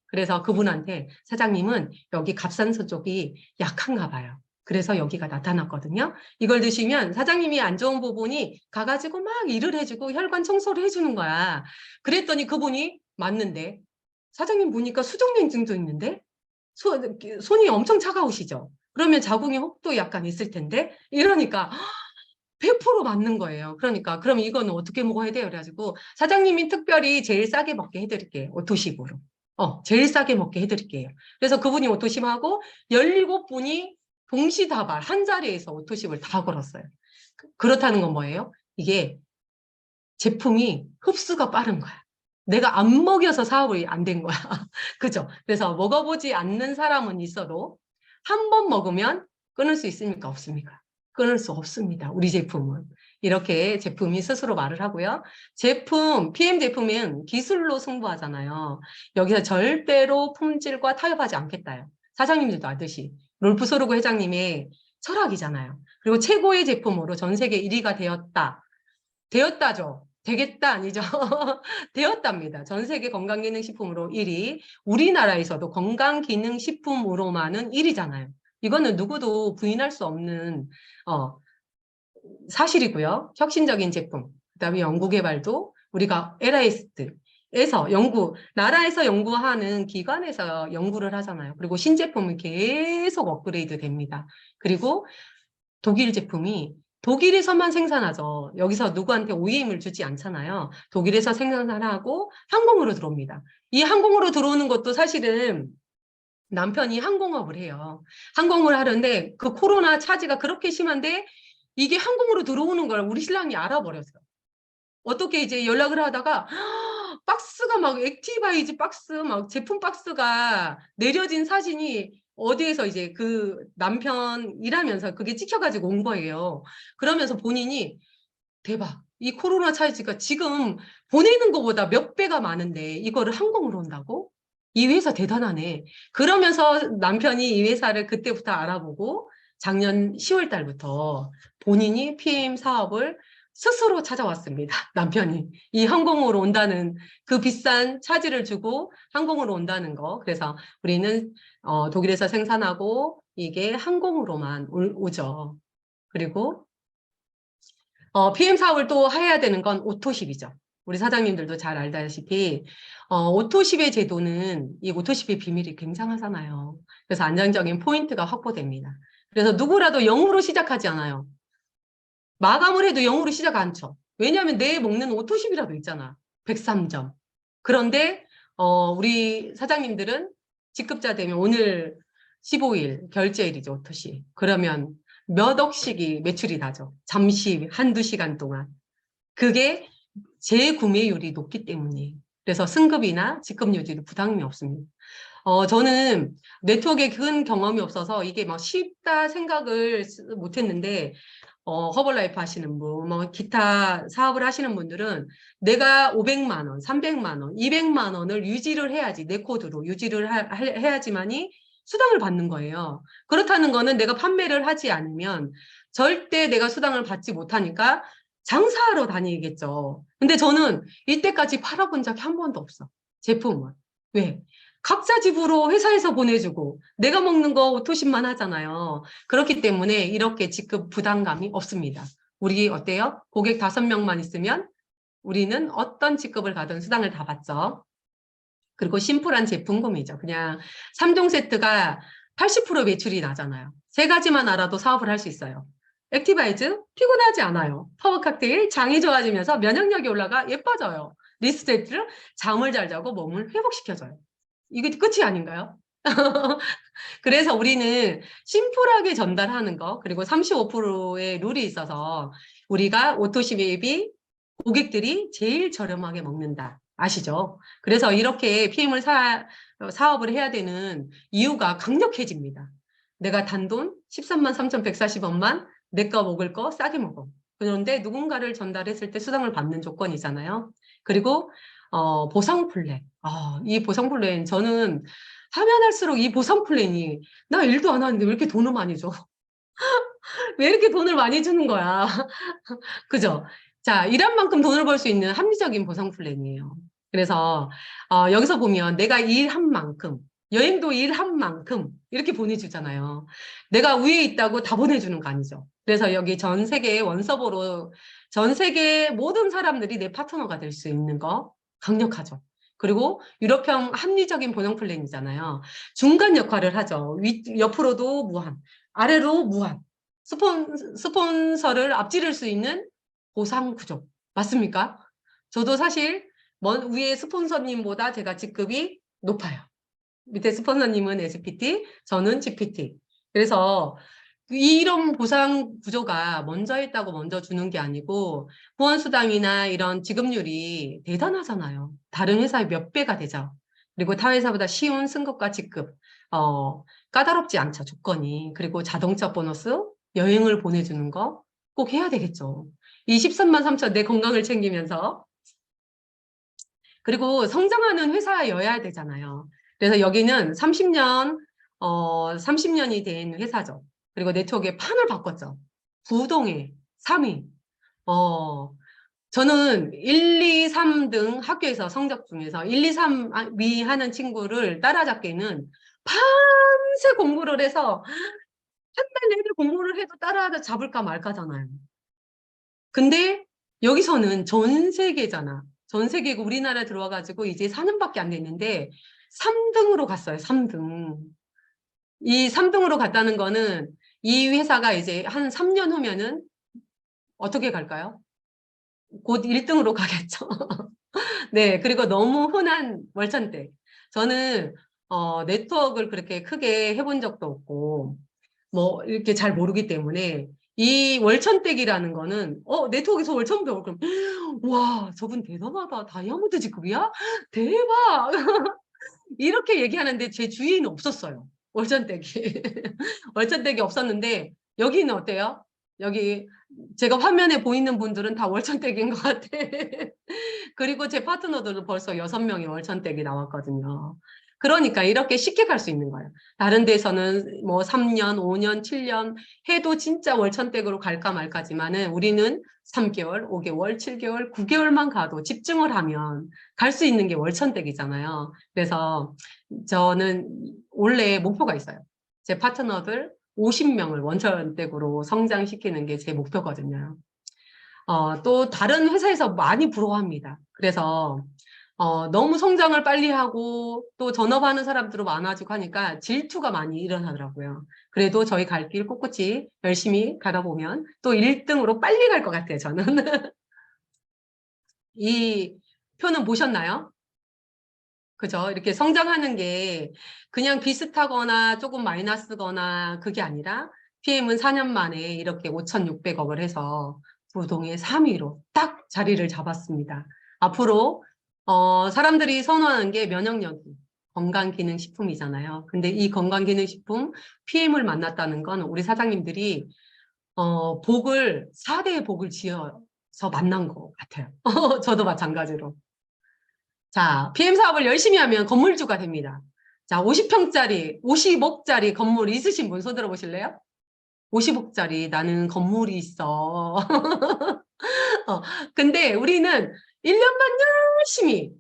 그래서 그분한테 사장님은 여기 갑상선 쪽이 약한가 봐요. 그래서 여기가 나타났거든요. 이걸 드시면 사장님이 안 좋은 부분이 가가지고 막 일을 해주고 혈관 청소를 해주는 거야. 그랬더니 그분이 맞는데 사장님 보니까 수족냉증도 있는데 손이 엄청 차가우시죠? 그러면 자궁의 혹도 약간 있을 텐데 이러니까 100% 맞는 거예요. 그러니까 그럼 이거는 어떻게 먹어야 돼요? 그래가지고 사장님이 특별히 제일 싸게 먹게 해드릴게요. 오토십으로. 제일 싸게 먹게 해드릴게요. 그래서 그분이 오토십하고 17분이 동시다발 한 자리에서 오토십을 다 걸었어요. 그렇다는 건 뭐예요? 이게 제품이 흡수가 빠른 거야. 내가 안 먹여서 사업이 안 된 거야. 그죠? 그래서 먹어보지 않는 사람은 있어도 한 번 먹으면 끊을 수 있습니까? 없습니까? 끊을 수 없습니다. 우리 제품은. 이렇게 제품이 스스로 말을 하고요. PM 제품은 기술로 승부하잖아요. 여기서 절대로 품질과 타협하지 않겠다요. 사장님들도 아듯이. 롤프 소르고 회장님의 철학이잖아요. 그리고 최고의 제품으로 전 세계 1위가 되었다. 되었다죠. 되겠다 아니죠. 되었답니다. 전 세계 건강기능식품으로 1위. 우리나라에서도 건강기능식품으로만은 1위잖아요. 이거는 누구도 부인할 수 없는 사실이고요. 혁신적인 제품. 그다음에 연구개발도 우리가 LIS에서 나라에서 연구하는 기관에서 연구를 하잖아요. 그리고 신제품은 계속 업그레이드 됩니다. 그리고 독일 제품이 독일에서만 생산하죠. 여기서 누구한테 OEM을 주지 않잖아요. 독일에서 생산하고 항공으로 들어옵니다. 이 항공으로 들어오는 것도 사실은 남편이 항공업을 해요. 항공을 하는데 그 코로나 차지가 그렇게 심한데 이게 항공으로 들어오는 걸 우리 신랑이 알아버렸어요. 어떻게 이제 연락을 하다가 박스가 막 액티바이즈 박스 막 제품 박스가 내려진 사진이 어디에서 이제 그 남편 일하면서 그게 찍혀가지고 온 거예요. 그러면서 본인이 대박. 이 코로나 차이가 지금 보내는 것보다 몇 배가 많은데 이거를 항공으로 온다고? 이 회사 대단하네. 그러면서 남편이 이 회사를 그때부터 알아보고 작년 10월 달부터 본인이 PM 사업을 스스로 찾아왔습니다. 남편이. 이 항공으로 온다는 그 비싼 차지를 주고 항공으로 온다는 거. 그래서 우리는 독일에서 생산하고 이게 항공으로만 오죠. 그리고 PM 사업을 또 해야 되는 건 오토십이죠. 우리 사장님들도 잘 알다시피 오토십의 제도는 이 오토십의 비밀이 굉장하잖아요. 그래서 안정적인 포인트가 확보됩니다. 그래서 누구라도 0으로 시작하지 않아요. 마감을 해도 0으로 시작 안 쳐. 왜냐하면 내 먹는 오토십이라도 있잖아. 103점. 그런데 우리 사장님들은 직급자 되면 오늘 15일 결제일이죠, 오토십. 그러면 몇 억씩이 매출이 나죠. 잠시 한두 시간 동안. 그게 재구매율이 높기 때문이에요. 그래서 승급이나 직급 유지도 부담이 없습니다. 저는 네트워크에 큰 경험이 없어서 이게 막 쉽다 생각을 못 했는데, 허벌라이프 하시는 분, 뭐, 기타 사업을 하시는 분들은 내가 500만 원, 300만 원, 200만 원을 유지를 해야지, 내 코드로 유지를 해야지만이 수당을 받는 거예요. 그렇다는 거는 내가 판매를 하지 않으면 절대 내가 수당을 받지 못하니까 장사하러 다니겠죠. 근데 저는 이때까지 팔아본 적이 한 번도 없어. 제품을. 왜? 각자 집으로 회사에서 보내주고 내가 먹는 거 오토십만 하잖아요. 그렇기 때문에 이렇게 직급 부담감이 없습니다. 우리 어때요? 고객 5명만 있으면 우리는 어떤 직급을 가든 수당을 다 받죠. 그리고 심플한 제품군이죠. 그냥 3종 세트가 80% 매출이 나잖아요. 세 가지만 알아도 사업을 할 수 있어요. 액티바이즈 피곤하지 않아요. 파워 칵테일 장이 좋아지면서 면역력이 올라가 예뻐져요. 리스테트를 잠을 잘 자고 몸을 회복시켜줘요. 이게 끝이 아닌가요? 그래서 우리는 심플하게 전달하는 거 그리고 35%의 룰이 있어서 우리가 오토시 베이비 고객들이 제일 저렴하게 먹는다. 아시죠? 그래서 이렇게 PM을 사업을 해야 되는 이유가 강력해집니다. 내가 단돈 13만 3,140원만 내 거 먹을 거 싸게 먹어. 그런데 누군가를 전달했을 때 수당을 받는 조건이잖아요. 그리고 보상 플랜. 이 보상 플랜 저는 하면 할수록 이 보상 플랜이 나 일도 안 하는데 왜 이렇게 돈을 많이 줘? 왜 이렇게 돈을 많이 주는 거야? 그죠? 자, 일한 만큼 돈을 벌 수 있는 합리적인 보상 플랜이에요. 그래서 여기서 보면 내가 일한 만큼, 여행도 일한 만큼 이렇게 보내주잖아요. 내가 위에 있다고 다 보내주는 거 아니죠. 그래서 여기 전 세계 원서버로 전 세계 모든 사람들이 내 파트너가 될 수 있는 거 강력하죠. 그리고 유럽형 합리적인 보상 플랜이잖아요. 중간 역할을 하죠. 옆으로도 무한, 아래로 무한. 스폰서를 앞지를 수 있는 보상 구조. 맞습니까? 저도 사실 위에 스폰서님보다 제가 직급이 높아요. 밑에 스폰서님은 SPT, 저는 GPT. 그래서 이런 보상 구조가 먼저 했다고 먼저 주는 게 아니고 후원수당이나 이런 지급률이 대단하잖아요. 다른 회사의 몇 배가 되죠. 그리고 타 회사보다 쉬운 승급과 직급, 까다롭지 않죠, 조건이. 그리고 자동차 보너스, 여행을 보내주는 거 꼭 해야 되겠죠. 이 13만 3천 내 건강을 챙기면서 그리고 성장하는 회사여야 되잖아요. 그래서 여기는 30년이 된 회사죠. 그리고 네트워크의 판을 바꿨죠. 부동의 3위. 저는 1, 2, 3등 학교에서 성적 중에서 1, 2, 3위 하는 친구를 따라잡기는 밤새 공부를 해서 한 달 내내 공부를 해도 따라잡을까 말까잖아요. 근데 여기서는 전 세계잖아. 전 세계고 우리나라에 들어와가지고 이제 4년밖에 안 됐는데 3등으로 갔어요. 3등. 이 3등으로 갔다는 거는 이 회사가 이제 한 3년 후면은 어떻게 갈까요? 곧 1등으로 가겠죠. 네. 그리고 너무 흔한 월천대. 저는 네트워크를 그렇게 크게 해본 적도 없고 뭐 이렇게 잘 모르기 때문에 이 월천댁이라는 거는 네트워크에서 월천 배울 그럼 와 저분 대단하다 다이아몬드 직급이야 대박 이렇게 얘기하는데 제 주위에는 없었어요 월천댁이 월천댁이 없었는데 여기는 어때요? 여기 제가 화면에 보이는 분들은 다 월천댁인 것 같아 그리고 제 파트너들은 벌써 6명이 월천댁이 나왔거든요. 그러니까 이렇게 쉽게 갈 수 있는 거예요. 다른 데서는 뭐 3년, 5년, 7년 해도 진짜 월천댁으로 갈까 말까지만은 우리는 3개월, 5개월, 7개월, 9개월만 가도 집중을 하면 갈 수 있는 게 월천댁이잖아요. 그래서 저는 원래 목표가 있어요. 제 파트너들 50명을 원천댁으로 성장시키는 게 제 목표거든요. 또 다른 회사에서 많이 부러워합니다. 그래서 너무 성장을 빨리 하고 또 전업하는 사람들도 많아지고 하니까 질투가 많이 일어나더라고요. 그래도 저희 갈 길 꿋꿋이 열심히 가다 보면 또 1등으로 빨리 갈 것 같아요, 저는. 이 표는 보셨나요? 그죠? 이렇게 성장하는 게 그냥 비슷하거나 조금 마이너스거나 그게 아니라 PM은 4년 만에 이렇게 5,600억을 해서 부동의 3위로 딱 자리를 잡았습니다. 앞으로 사람들이 선호하는 게 면역력이 건강기능식품이잖아요. 근데 이 건강기능식품 PM을 만났다는 건 우리 사장님들이 4대의 복을 지어서 만난 것 같아요. 저도 마찬가지로. 자, PM 사업을 열심히 하면 건물주가 됩니다. 자, 50평짜리, 50억짜리 건물 있으신 분 손 들어보실래요? 50억짜리 나는 건물이 있어. 근데 우리는 1년만 열심히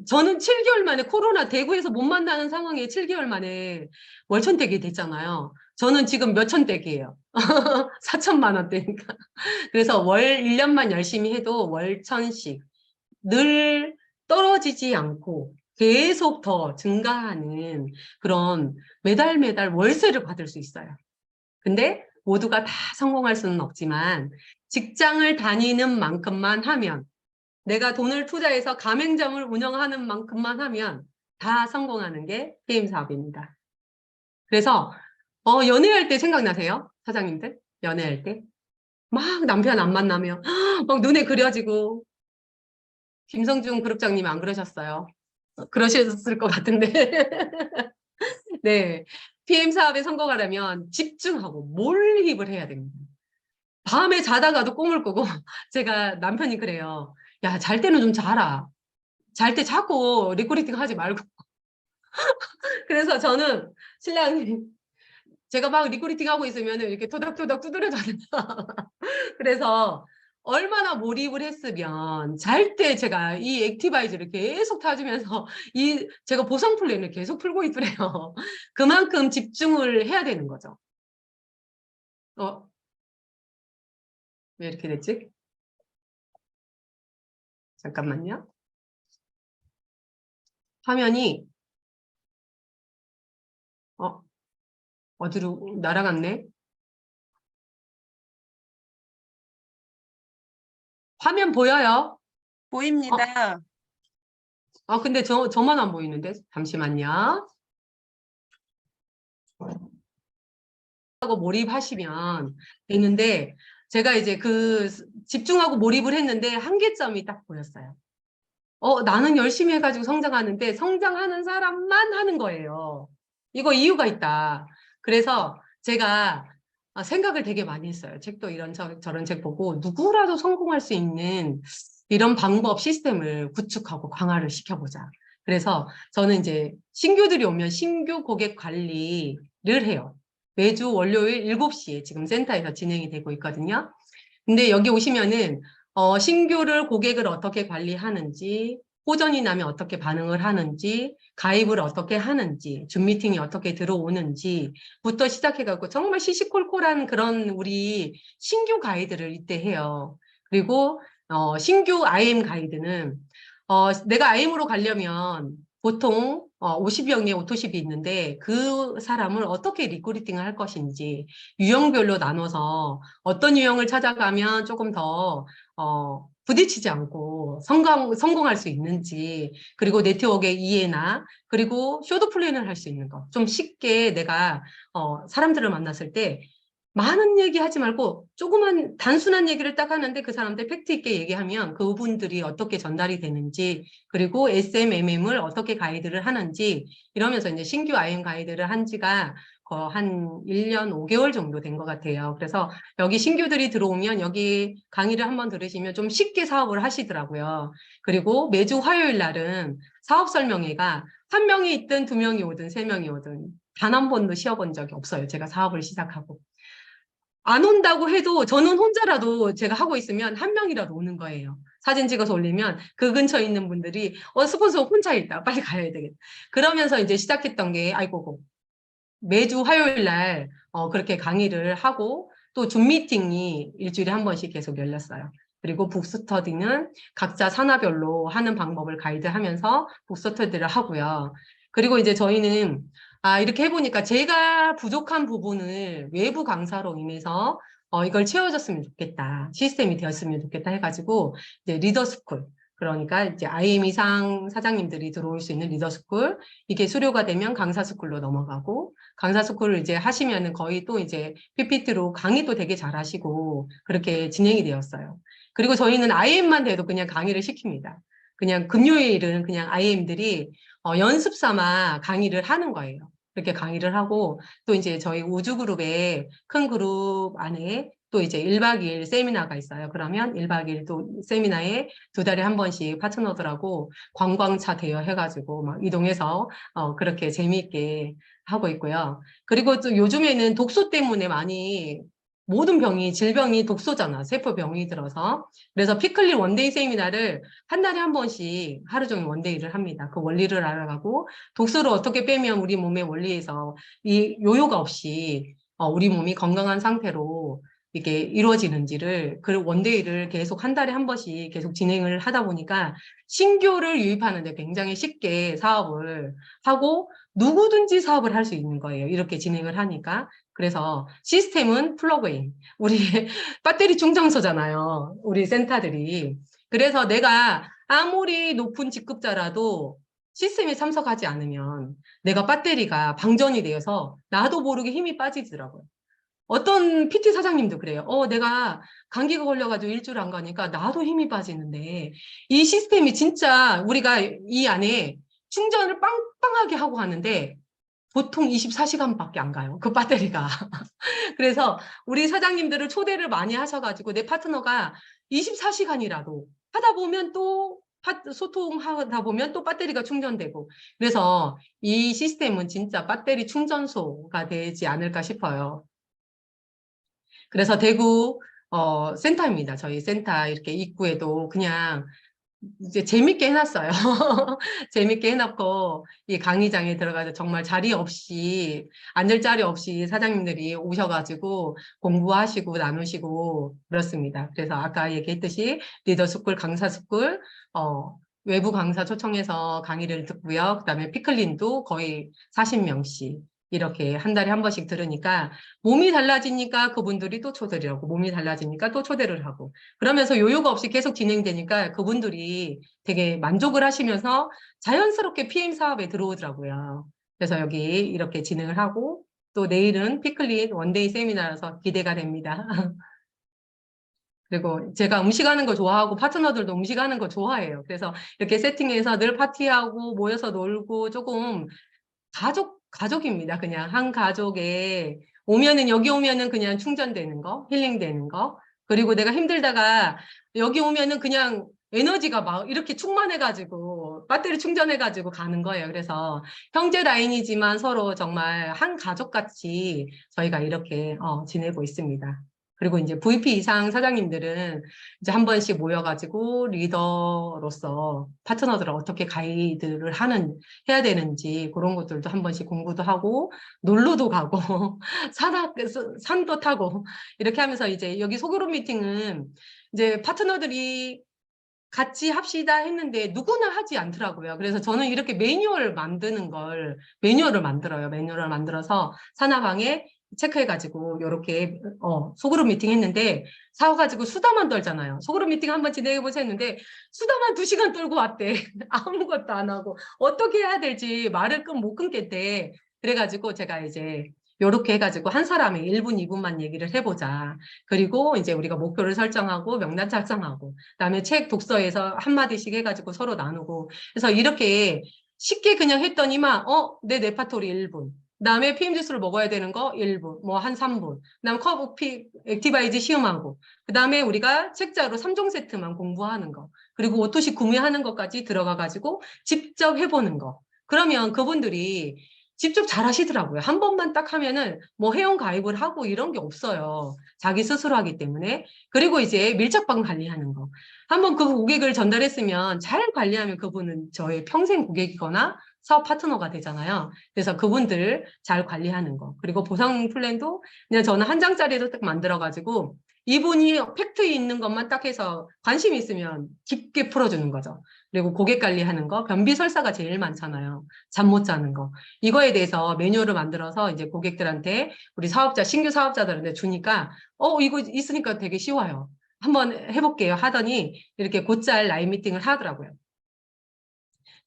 저는 7개월 만에 코로나 대구에서 못 만나는 상황에 7개월 만에 월천댁이 됐잖아요. 저는 지금 몇천댁이에요. 4천만 원대니까. 그래서 1년만 열심히 해도 월천씩 늘 떨어지지 않고 계속 더 증가하는 그런 매달 매달 월세를 받을 수 있어요. 근데 모두가 다 성공할 수는 없지만 직장을 다니는 만큼만 하면 내가 돈을 투자해서 가맹점을 운영하는 만큼만 하면 다 성공하는 게 게임 사업입니다. 그래서 연애할 때 생각나세요? 사장님들? 연애할 때? 막 남편 안 만나면 막 눈에 그려지고. 김성중 그룹장님 안 그러셨어요? 그러셨을 것 같은데. 네. PM 사업에 성공하려면 집중하고 몰입을 해야 됩니다. 밤에 자다가도 꿈을 꾸고, 제가 남편이 그래요. 야, 잘 때는 좀 자라. 잘 때 자꾸 리코리팅 하지 말고. 그래서 저는 신랑이 제가 막 리코리팅 하고 있으면 이렇게 토닥토닥 두드려져요. 그래서 얼마나 몰입을 했으면 잘 때 제가 이 액티바이즈를 계속 타주면서 이 제가 보상 플랜을 계속 풀고 있더래요. 그만큼 집중을 해야 되는 거죠. 어, 왜 이렇게 됐지? 잠깐만요. 화면이 어, 어디로 날아갔네? 화면 보여요? 어, 보입니다. 근데 저만 안 보이는데? 잠시만요. 하고 몰입하시면 되는데, 제가 이제 집중하고 몰입을 했는데, 한계점이 딱 보였어요. 나는 열심히 해가지고 성장하는데, 성장하는 사람만 하는 거예요. 이거 이유가 있다. 그래서 제가 생각을 되게 많이 했어요. 책도 이런 저런 책 보고, 누구라도 성공할 수 있는 이런 방법, 시스템을 구축하고 강화를 시켜보자. 그래서 저는 이제 신규들이 오면 신규 고객 관리를 해요. 매주 월요일 7시에 지금 센터에서 진행이 되고 있거든요. 근데 여기 오시면은 신규를 고객을 어떻게 관리하는지, 호전이 나면 어떻게 반응을 하는지, 가입을 어떻게 하는지, 줌 미팅이 어떻게 들어오는지부터 시작해갖고 정말 시시콜콜한 그런 우리 신규 가이드를 이때 해요. 그리고 신규 IM 가이드는 내가 IM으로 가려면 보통 50여 개의 오토십이 있는데 그 사람을 어떻게 리크루팅을 할 것인지 유형별로 나눠서 어떤 유형을 찾아가면 조금 더 부딪히지 않고 성공할 수 있는지, 그리고 네트워크의 이해나 그리고 쇼드 플랜을 할 수 있는 거. 좀 쉽게 내가 사람들을 만났을 때 많은 얘기하지 말고 조그만 단순한 얘기를 딱 하는데 그 사람들 팩트 있게 얘기하면 그분들이 어떻게 전달이 되는지, 그리고 SMMM을 어떻게 가이드를 하는지 이러면서 이제 신규 IM 가이드를 한 지가 한 1년 5개월 정도 된 것 같아요. 그래서 여기 신규들이 들어오면 여기 강의를 한번 들으시면 좀 쉽게 사업을 하시더라고요. 그리고 매주 화요일 날은 사업 설명회가 한 명이 있든 두 명이 오든 세 명이 오든 단 한 번도 쉬어본 적이 없어요. 제가 사업을 시작하고. 안 온다고 해도 저는 혼자라도 제가 하고 있으면 한 명이라도 오는 거예요. 사진 찍어서 올리면 그 근처에 있는 분들이 스폰서 혼자 있다. 빨리 가야 되겠다. 그러면서 이제 시작했던 게 아이고 매주 화요일 날 그렇게 강의를 하고 또 줌 미팅이 일주일에 한 번씩 계속 열렸어요. 그리고 북스터디는 각자 산하별로 하는 방법을 가이드하면서 북스터디를 하고요. 그리고 이제 저희는 이렇게 해보니까 제가 부족한 부분을 외부 강사로 인해서 이걸 채워줬으면 좋겠다. 시스템이 되었으면 좋겠다 해가지고 이제 리더스쿨, 그러니까 이제 IM 이상 사장님들이 들어올 수 있는 리더스쿨, 이게 수료가 되면 강사스쿨로 넘어가고, 강사스쿨을 이제 하시면은 거의 또 이제 PPT로 강의도 되게 잘하시고 그렇게 진행이 되었어요. 그리고 저희는 IM만 돼도 그냥 강의를 시킵니다. 그냥 금요일은 그냥 IM들이 연습 삼아 강의를 하는 거예요. 그렇게 강의를 하고 또 이제 저희 우주그룹의 큰 그룹 안에 또 이제 1박 2일 세미나가 있어요. 그러면 1박 2일 또 세미나에 2달에 한 번씩 파트너들하고 관광차 대여해가지고 막 이동해서 그렇게 재미있게 하고 있고요. 그리고 또 요즘에는 독소 때문에 많이 모든 질병이 독소잖아. 세포병이 들어서. 그래서 피클린 원데이 세미나를 한 달에 한 번씩 하루 종일 원데이를 합니다. 그 원리를 알아가고 독소를 어떻게 빼면 우리 몸의 원리에서 이 요요가 없이 우리 몸이 건강한 상태로 이게 이루어지는지를 그 원데이를 계속 한 달에 한 번씩 계속 진행을 하다 보니까 신규를 유입하는데 굉장히 쉽게 사업을 하고 누구든지 사업을 할 수 있는 거예요. 이렇게 진행을 하니까. 그래서 시스템은 플러그인. 우리 배터리 충전소잖아요. 우리 센터들이. 그래서 내가 아무리 높은 직급자라도 시스템에 참석하지 않으면 내가 배터리가 방전이 되어서 나도 모르게 힘이 빠지더라고요. 어떤 PT 사장님도 그래요. 내가 감기가 걸려가지고 일주일 안 가니까 나도 힘이 빠지는데 이 시스템이 진짜 우리가 이 안에 충전을 빵빵하게 하고 하는데 보통 24시간밖에 안 가요. 그 배터리가. 그래서 우리 사장님들을 초대를 많이 하셔가지고 내 파트너가 24시간이라도 하다 보면 또 소통하다 보면 또 배터리가 충전되고 그래서 이 시스템은 진짜 배터리 충전소가 되지 않을까 싶어요. 그래서 대구 센터입니다. 저희 센터 이렇게 입구에도 그냥 이제 재밌게 해놨어요. 재밌게 해놓고 이 강의장에 들어가서 정말 자리 없이 앉을 자리 없이 사장님들이 오셔가지고 공부하시고 나누시고 그렇습니다. 그래서 아까 얘기했듯이 리더스쿨, 강사스쿨 외부 강사 초청해서 강의를 듣고요. 그다음에 피클린도 거의 40명씩 이렇게 한 달에 한 번씩 들으니까 몸이 달라지니까 그분들이 또 초대를 하고 몸이 달라지니까 또 초대를 하고 그러면서 요요가 없이 계속 진행되니까 그분들이 되게 만족을 하시면서 자연스럽게 PM 사업에 들어오더라고요. 그래서 여기 이렇게 진행을 하고 또 내일은 피클린 원데이 세미나라서 기대가 됩니다. 그리고 제가 음식하는 거 좋아하고 파트너들도 음식하는 거 좋아해요. 그래서 이렇게 세팅해서 늘 파티하고 모여서 놀고 조금 가족입니다. 그냥 한 가족에 오면은 여기 오면은 그냥 충전되는 거, 힐링되는 거. 그리고 내가 힘들다가 여기 오면은 그냥 에너지가 막 이렇게 충만해가지고 배터리 충전해가지고 가는 거예요. 그래서 형제 라인이지만 서로 정말 한 가족같이 저희가 이렇게 지내고 있습니다. 그리고 이제 VP 이상 사장님들은 이제 한 번씩 모여가지고 리더로서 파트너들을 어떻게 가이드를 해야 되는지 그런 것들도 한 번씩 공부도 하고 놀러도 가고 산도 타고 이렇게 하면서 이제 여기 소그룹 미팅은 이제 파트너들이 같이 합시다 했는데 누구나 하지 않더라고요. 그래서 저는 이렇게 매뉴얼을 만들어요. 매뉴얼을 만들어서 산하방에 체크해가지고 이렇게 소그룹 미팅 했는데 사와가지고 수다만 떨잖아요. 소그룹 미팅 한번 진행해보자 했는데 수다만 2시간 떨고 왔대. 아무것도 안 하고 어떻게 해야 될지 말을 못 끊겠대. 그래가지고 제가 이제 요렇게 해가지고 한 사람이 1분, 2분만 얘기를 해보자. 그리고 이제 우리가 목표를 설정하고 명단 작성하고 그다음에 책 독서에서 한마디씩 해가지고 서로 나누고 그래서 이렇게 쉽게 그냥 했더니만 내 레파토리 1분 그다음에 PM 주스를 먹어야 되는 거 1분 뭐 한 3분 그다음 커피 액티바이즈 시음하고 그다음에 우리가 책자로 3종 세트만 공부하는 거 그리고 오토시 구매하는 것까지 들어가가지고 직접 해보는 거 그러면 그분들이 직접 잘 하시더라고요. 한 번만 딱 하면은 뭐 회원 가입을 하고 이런 게 없어요. 자기 스스로 하기 때문에. 그리고 이제 밀착방 관리하는 거. 한번 그 고객을 전달했으면 잘 관리하면 그분은 저의 평생 고객이거나 사업 파트너가 되잖아요. 그래서 그분들 잘 관리하는 거. 그리고 보상 플랜도 그냥 저는 한 장짜리로 딱 만들어가지고 이분이 팩트 있는 것만 딱 해서 관심 있으면 깊게 풀어주는 거죠. 그리고 고객 관리하는 거, 변비설사가 제일 많잖아요. 잠 못 자는 거. 이거에 대해서 매뉴얼을 만들어서 이제 고객들한테 우리 신규 사업자들한테 주니까 이거 있으니까 되게 쉬워요. 한번 해볼게요 하더니 이렇게 곧잘 라인 미팅을 하더라고요.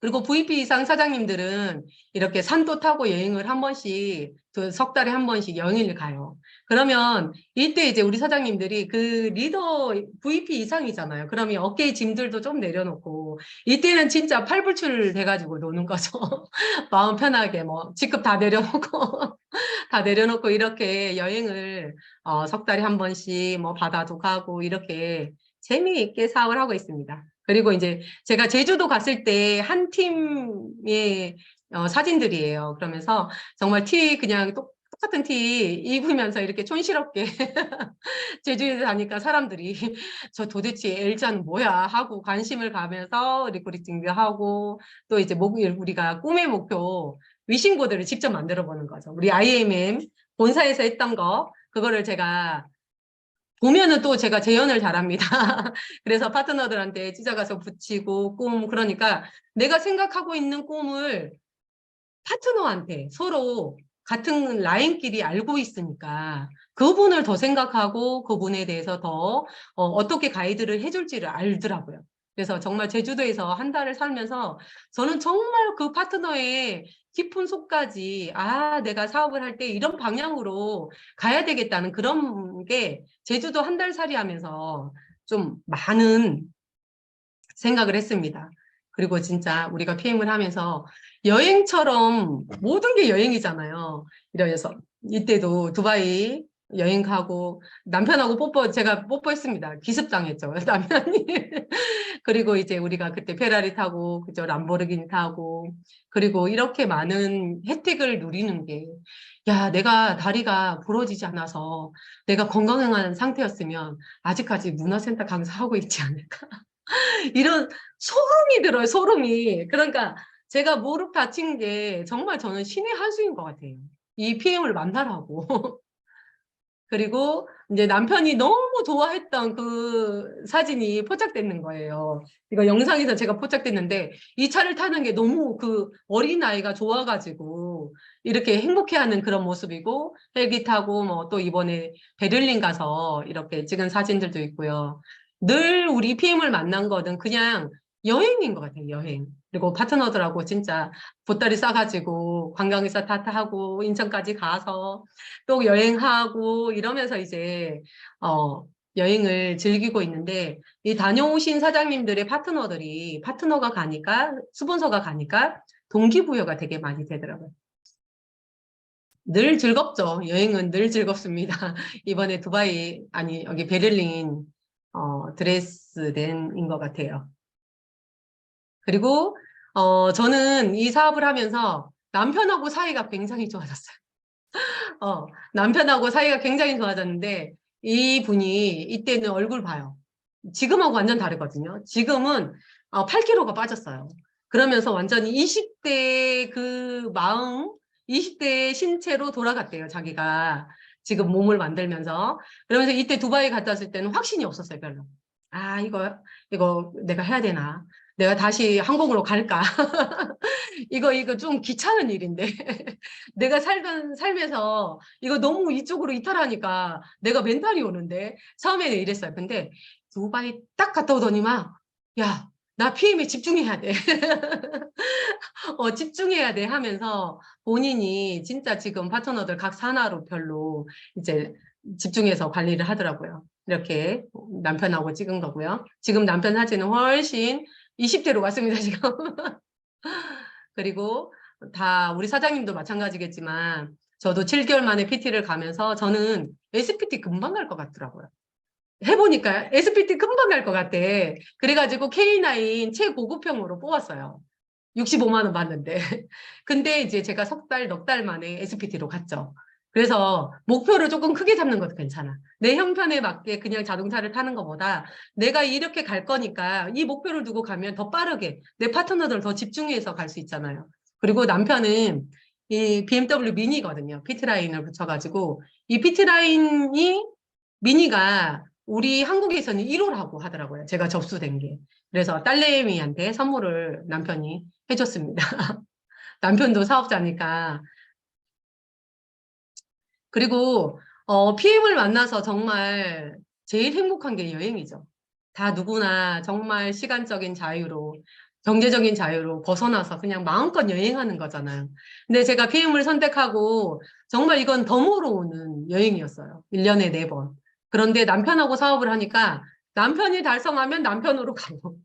그리고 VP 이상 사장님들은 이렇게 산도 타고 여행을 한 번씩, 석 달에 한 번씩 여행을 가요. 그러면 이때 이제 우리 사장님들이 그 리더 VP 이상이잖아요. 그러면 어깨에 짐들도 좀 내려놓고, 이때는 진짜 팔불출 돼가지고 노는 거죠. 마음 편하게 뭐, 직급 다 내려놓고, 다 내려놓고 이렇게 여행을 석 달에 한 번씩 뭐 바다도 가고 이렇게 재미있게 사업을 하고 있습니다. 그리고 이제 제가 제주도 갔을 때 한 팀의 사진들이에요. 그러면서 정말 그냥 똑같은 티 입으면서 이렇게 촌스럽게 제주에 가니까 사람들이 저 도대체 엘자는 뭐야 하고 관심을 가면서 리크루팅도 하고 또 이제 우리가 꿈의 목표 위싱보드를 직접 만들어 보는 거죠. 우리 IMM 본사에서 했던 거 그거를 제가 보면은 또 제가 재현을 잘합니다. 그래서 파트너들한테 찢어가서 붙이고 그러니까 내가 생각하고 있는 꿈을 파트너한테 서로 같은 라인끼리 알고 있으니까 그분을 더 생각하고 그분에 대해서 더 어떻게 가이드를 해줄지를 알더라고요. 그래서 정말 제주도에서 한 달을 살면서 저는 정말 그 파트너의 깊은 속까지 내가 사업을 할 때 이런 방향으로 가야 되겠다는 그런 게 제주도 한 달 살이 하면서 좀 많은 생각을 했습니다. 그리고 진짜 우리가 PM을 하면서 여행처럼 모든 게 여행이잖아요. 이래서 이때도 두바이 여행 가고 남편하고 제가 뽀뽀했습니다. 기습당했죠. 남편이. 그리고 이제 우리가 그때 페라리 타고, 그죠? 람보르기니 타고, 그리고 이렇게 많은 혜택을 누리는 게, 야, 내가 다리가 부러지지 않아서 내가 건강한 상태였으면 아직까지 문화센터 강사하고 있지 않을까. 이런 소름이 들어요, 소름이. 그러니까 제가 무릎 다친 게 정말 저는 신의 한 수인 것 같아요. 이 PM을 만나라고. 그리고 이제 남편이 너무 좋아했던 그 사진이 포착되는 거예요. 이거 영상에서 제가 포착됐는데 이 차를 타는 게 너무 그 어린아이가 좋아가지고 이렇게 행복해하는 그런 모습이고 헬기 타고 뭐 또 이번에 베를린 가서 이렇게 찍은 사진들도 있고요. 늘 우리 PM을 만난 거는 그냥 여행인 것 같아요, 여행. 그리고 파트너들하고 진짜 보따리 싸가지고 관광에서 타고 인천까지 가서 또 여행하고 이러면서 이제 여행을 즐기고 있는데 이 다녀오신 사장님들의 파트너가 가니까 스폰서가 가니까 동기부여가 되게 많이 되더라고요. 늘 즐겁죠. 여행은 늘 즐겁습니다. 이번에 두바이 아니 여기 베를린 드레스덴인 것 같아요. 그리고 저는 이 사업을 하면서 남편하고 사이가 굉장히 좋아졌어요. 남편하고 사이가 굉장히 좋아졌는데 이분이 이때는 얼굴 봐요. 지금하고 완전 다르거든요. 지금은 8kg가 빠졌어요. 그러면서 완전히 20대 그 마음, 20대 신체로 돌아갔대요. 자기가 지금 몸을 만들면서. 그러면서 이때 두바이 갔다 왔을 때는 확신이 없었어요. 별로. 이거 내가 해야 되나? 내가 다시 한국으로 갈까? 이거 좀 귀찮은 일인데. 내가 살던 삶에서 이거 너무 이쪽으로 이탈하니까 내가 멘탈이 오는데. 처음에는 이랬어요. 근데 두바이 딱 갔다 오더니만, 야, 나 PM에 집중해야 돼. 집중해야 돼 하면서 본인이 진짜 지금 파트너들 각 산하로 별로 이제 집중해서 관리를 하더라고요. 이렇게 남편하고 찍은 거고요. 지금 남편 사진은 훨씬 20대로 왔습니다, 지금. 그리고 다 우리 사장님도 마찬가지겠지만 저도 7개월 만에 PT를 가면서 저는 SPT 금방 갈 것 같더라고요. 해보니까 SPT 금방 갈 것 같대. 그래가지고 K9 최고급형으로 뽑았어요. 65만 원 받는데. 근데 이제 제가 넉 달 만에 SPT로 갔죠. 그래서 목표를 조금 크게 잡는 것도 괜찮아. 내 형편에 맞게 그냥 자동차를 타는 것보다 내가 이렇게 갈 거니까 이 목표를 두고 가면 더 빠르게 내 파트너들 더 집중해서 갈 수 있잖아요. 그리고 남편은 이 BMW 미니거든요. 피트라인을 붙여가지고 이 피트라인이 미니가 우리 한국에서는 1호라고 하더라고요. 제가 접수된 게. 그래서 딸내미한테 선물을 남편이 해줬습니다. 남편도 사업자니까. 그리고 PM을 만나서 정말 제일 행복한 게 여행이죠. 다 누구나 정말 시간적인 자유로, 경제적인 자유로 벗어나서 그냥 마음껏 여행하는 거잖아요. 근데 제가 PM을 선택하고 정말 이건 덤으로 오는 여행이었어요. 1년에 4번. 그런데 남편하고 사업을 하니까 남편이 달성하면 남편으로 가고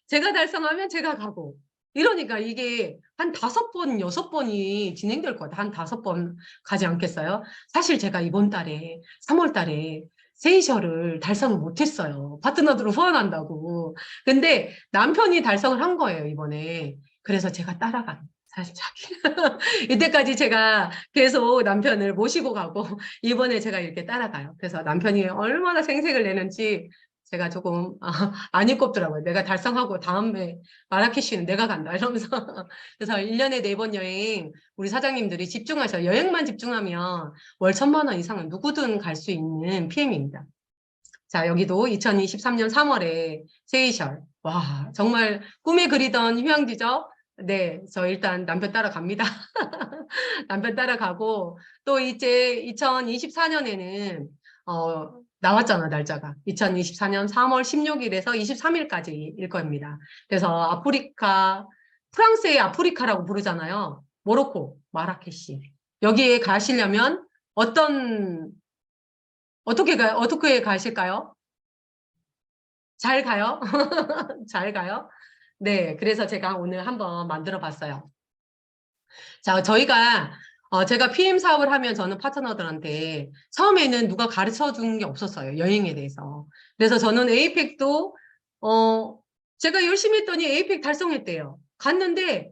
제가 달성하면 제가 가고. 이러니까 이게 한 5번, 6번이 진행될 것 같아요. 한 5번 가지 않겠어요? 사실 제가 이번 달에, 3월 달에 세이셔를 달성을 못했어요. 파트너들을 후원한다고. 근데 남편이 달성을 한 거예요, 이번에. 그래서 제가 따라간. 살짝. 이때까지 제가 계속 남편을 모시고 가고, 이번에 제가 이렇게 따라가요. 그래서 남편이 얼마나 생색을 내는지 제가 조금 안 입겁더라고요. 내가 달성하고 다음에 마라케시는 내가 간다 이러면서 그래서 1년에 4번 여행 우리 사장님들이 집중하셔 여행만 집중하면 월 1,000만 원 이상은 누구든 갈 수 있는 PM입니다. 자 여기도 2023년 3월에 세이셜 와 정말 꿈에 그리던 휴양지죠. 네, 저 일단 남편 따라갑니다. 남편 따라가고 또 이제 2024년에는 나왔잖아, 날짜가. 2024년 3월 16일에서 23일까지일 겁니다. 그래서 아프리카, 프랑스의 아프리카라고 부르잖아요. 모로코, 마라케시. 여기에 가시려면 어떻게 가실까요? 잘 가요? 잘 가요? 네, 그래서 제가 오늘 한번 만들어 봤어요. 자, 제가 PM 사업을 하면 저는 파트너들한테 처음에는 누가 가르쳐 준 게 없었어요. 여행에 대해서. 그래서 저는 에이펙도, 제가 열심히 했더니 에이펙 달성했대요. 갔는데,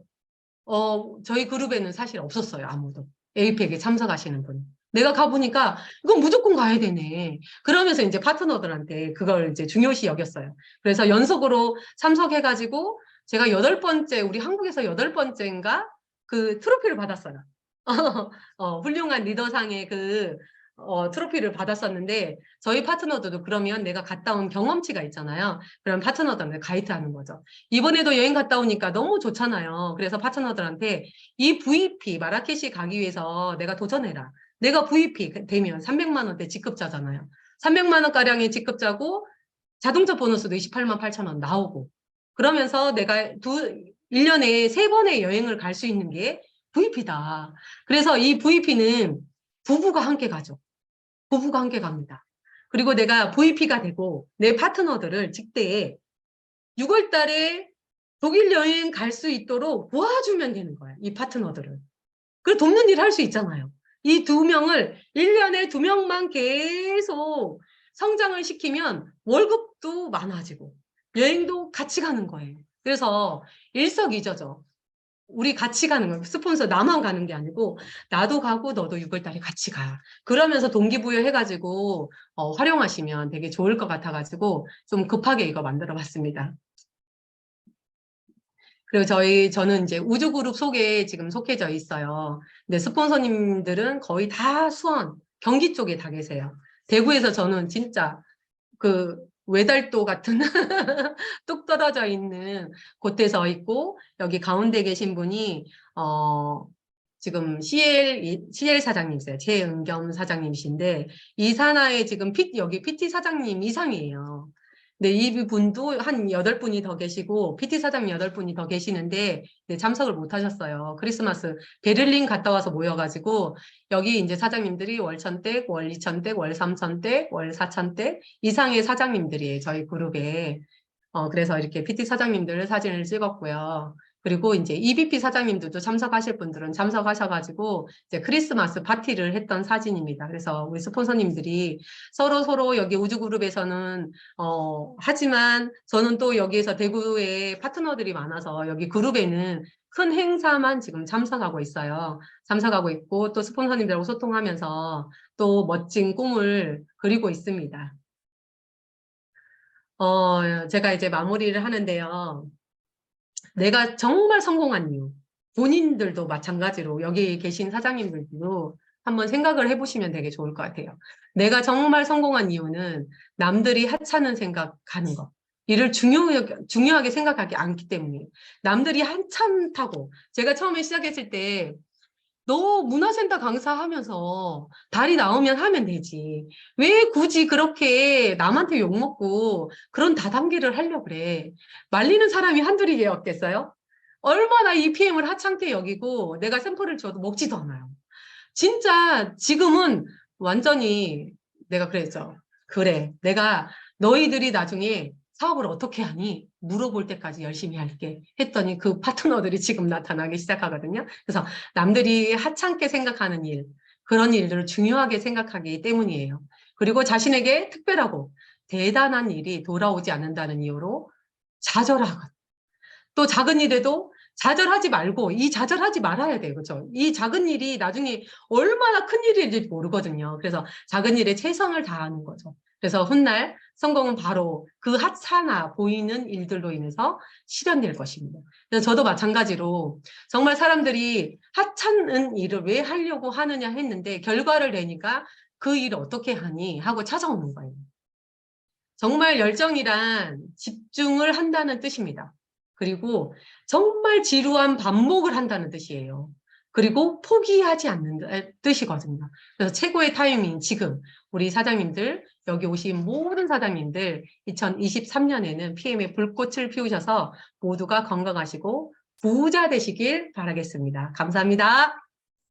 저희 그룹에는 사실 없었어요. 아무도. 에이펙에 참석하시는 분. 내가 가보니까 이건 무조건 가야 되네. 그러면서 이제 파트너들한테 그걸 이제 중요시 여겼어요. 그래서 연속으로 참석해가지고 제가 8번째, 우리 한국에서 8번째인가 그 트로피를 받았어요. 훌륭한 리더상의 트로피를 받았었는데, 저희 파트너들도 그러면 내가 갔다 온 경험치가 있잖아요. 그럼 파트너들한테 가이드하는 거죠. 이번에도 여행 갔다 오니까 너무 좋잖아요. 그래서 파트너들한테 이 VP, 마라케시 가기 위해서 내가 도전해라. 내가 VP 되면 300만 원대 직급자잖아요. 300만 원가량의 직급자고, 자동차 보너스도 28만 8천 원 나오고, 그러면서 내가 1년에 3번의 여행을 갈 수 있는 게 VP다. 그래서 이 VP는 부부가 함께 가죠. 부부가 함께 갑니다. 그리고 내가 VP가 되고 내 파트너들을 직대에 6월 달에 독일 여행 갈 수 있도록 도와주면 되는 거야. 이 파트너들을. 그리고 돕는 일 할 수 있잖아요. 이 2명을 1년에 2명만 계속 성장을 시키면 월급도 많아지고 여행도 같이 가는 거예요. 그래서 일석이조죠. 우리 같이 가는 거예요. 스폰서 나만 가는 게 아니고 나도 가고 너도 6월 달에 같이 가. 그러면서 동기부여 해가지고 활용하시면 되게 좋을 것 같아가지고 좀 급하게 이거 만들어 봤습니다. 그리고 저는 이제 우주그룹 속에 지금 속해져 있어요. 근데 스폰서님들은 거의 다 수원, 경기 쪽에 다 계세요. 대구에서 저는 진짜 그 외달도 같은 뚝 떨어져 있는 곳에 서 있고, 여기 가운데 계신 분이 지금 CL 사장님이세요. 최은겸 사장님이신데 이 산하에 지금 여기 PT 사장님 이상이에요. 근데 이 분도 한 8분이 더 계시고 PT 사장님 8분이 더 계시는데 네, 참석을 못 하셨어요. 크리스마스 베를린 갔다 와서 모여가지고 여기 이제 사장님들이 월 1,000댁, 월 2,000댁, 월 3,000댁, 월 4,000댁 이상의 사장님들이에요. 저희 그룹에. 그래서 이렇게 PT 사장님들 사진을 찍었고요. 그리고 이제 EBP 사장님들도 참석하실 분들은 참석하셔가지고 이제 크리스마스 파티를 했던 사진입니다. 그래서 우리 스폰서님들이 서로 여기 우주그룹에서는 하지만 저는 또 여기에서 대구에 파트너들이 많아서 여기 그룹에는 큰 행사만 지금 참석하고 있어요. 참석하고 있고 또 스폰서님들하고 소통하면서 또 멋진 꿈을 그리고 있습니다. 제가 이제 마무리를 하는데요. 내가 정말 성공한 이유, 본인들도 마찬가지로 여기 계신 사장님들도 한번 생각을 해보시면 되게 좋을 것 같아요. 내가 정말 성공한 이유는 남들이 하찮은 생각하는 거. 이를 중요하게 생각하지 않기 때문에 남들이 한참타고 제가 처음에 시작했을 때 너 문화센터 강사하면서 달이 나오면 하면 되지. 왜 굳이 그렇게 남한테 욕먹고 그런 다단계를 하려고 그래. 말리는 사람이 한둘이었겠어요? 얼마나 이 PM을 하찮게 여기고 내가 샘플을 줘도 먹지도 않아요. 진짜 지금은 완전히 내가 그랬죠. 그래, 내가 너희들이 나중에 사업을 어떻게 하니? 물어볼 때까지 열심히 할게. 했더니 그 파트너들이 지금 나타나기 시작하거든요. 그래서 남들이 하찮게 생각하는 일, 그런 일들을 중요하게 생각하기 때문이에요. 그리고 자신에게 특별하고 대단한 일이 돌아오지 않는다는 이유로 좌절하고 또 작은 일에도 좌절하지 말고 이 좌절하지 말아야 돼요. 그렇죠? 이 작은 일이 나중에 얼마나 큰 일인지 모르거든요. 그래서 작은 일에 최선을 다하는 거죠. 그래서 훗날 성공은 바로 그 하찮아 보이는 일들로 인해서 실현될 것입니다. 그래서 저도 마찬가지로 정말 사람들이 하찮은 일을 왜 하려고 하느냐 했는데 결과를 내니까 그 일을 어떻게 하니 하고 찾아오는 거예요. 정말 열정이란 집중을 한다는 뜻입니다. 그리고 정말 지루한 반복을 한다는 뜻이에요. 그리고 포기하지 않는 뜻이거든요. 그래서 최고의 타이밍 지금 우리 사장님들 여기 오신 모든 사장님들 2023년에는 PM의 불꽃을 피우셔서 모두가 건강하시고 부자 되시길 바라겠습니다. 감사합니다.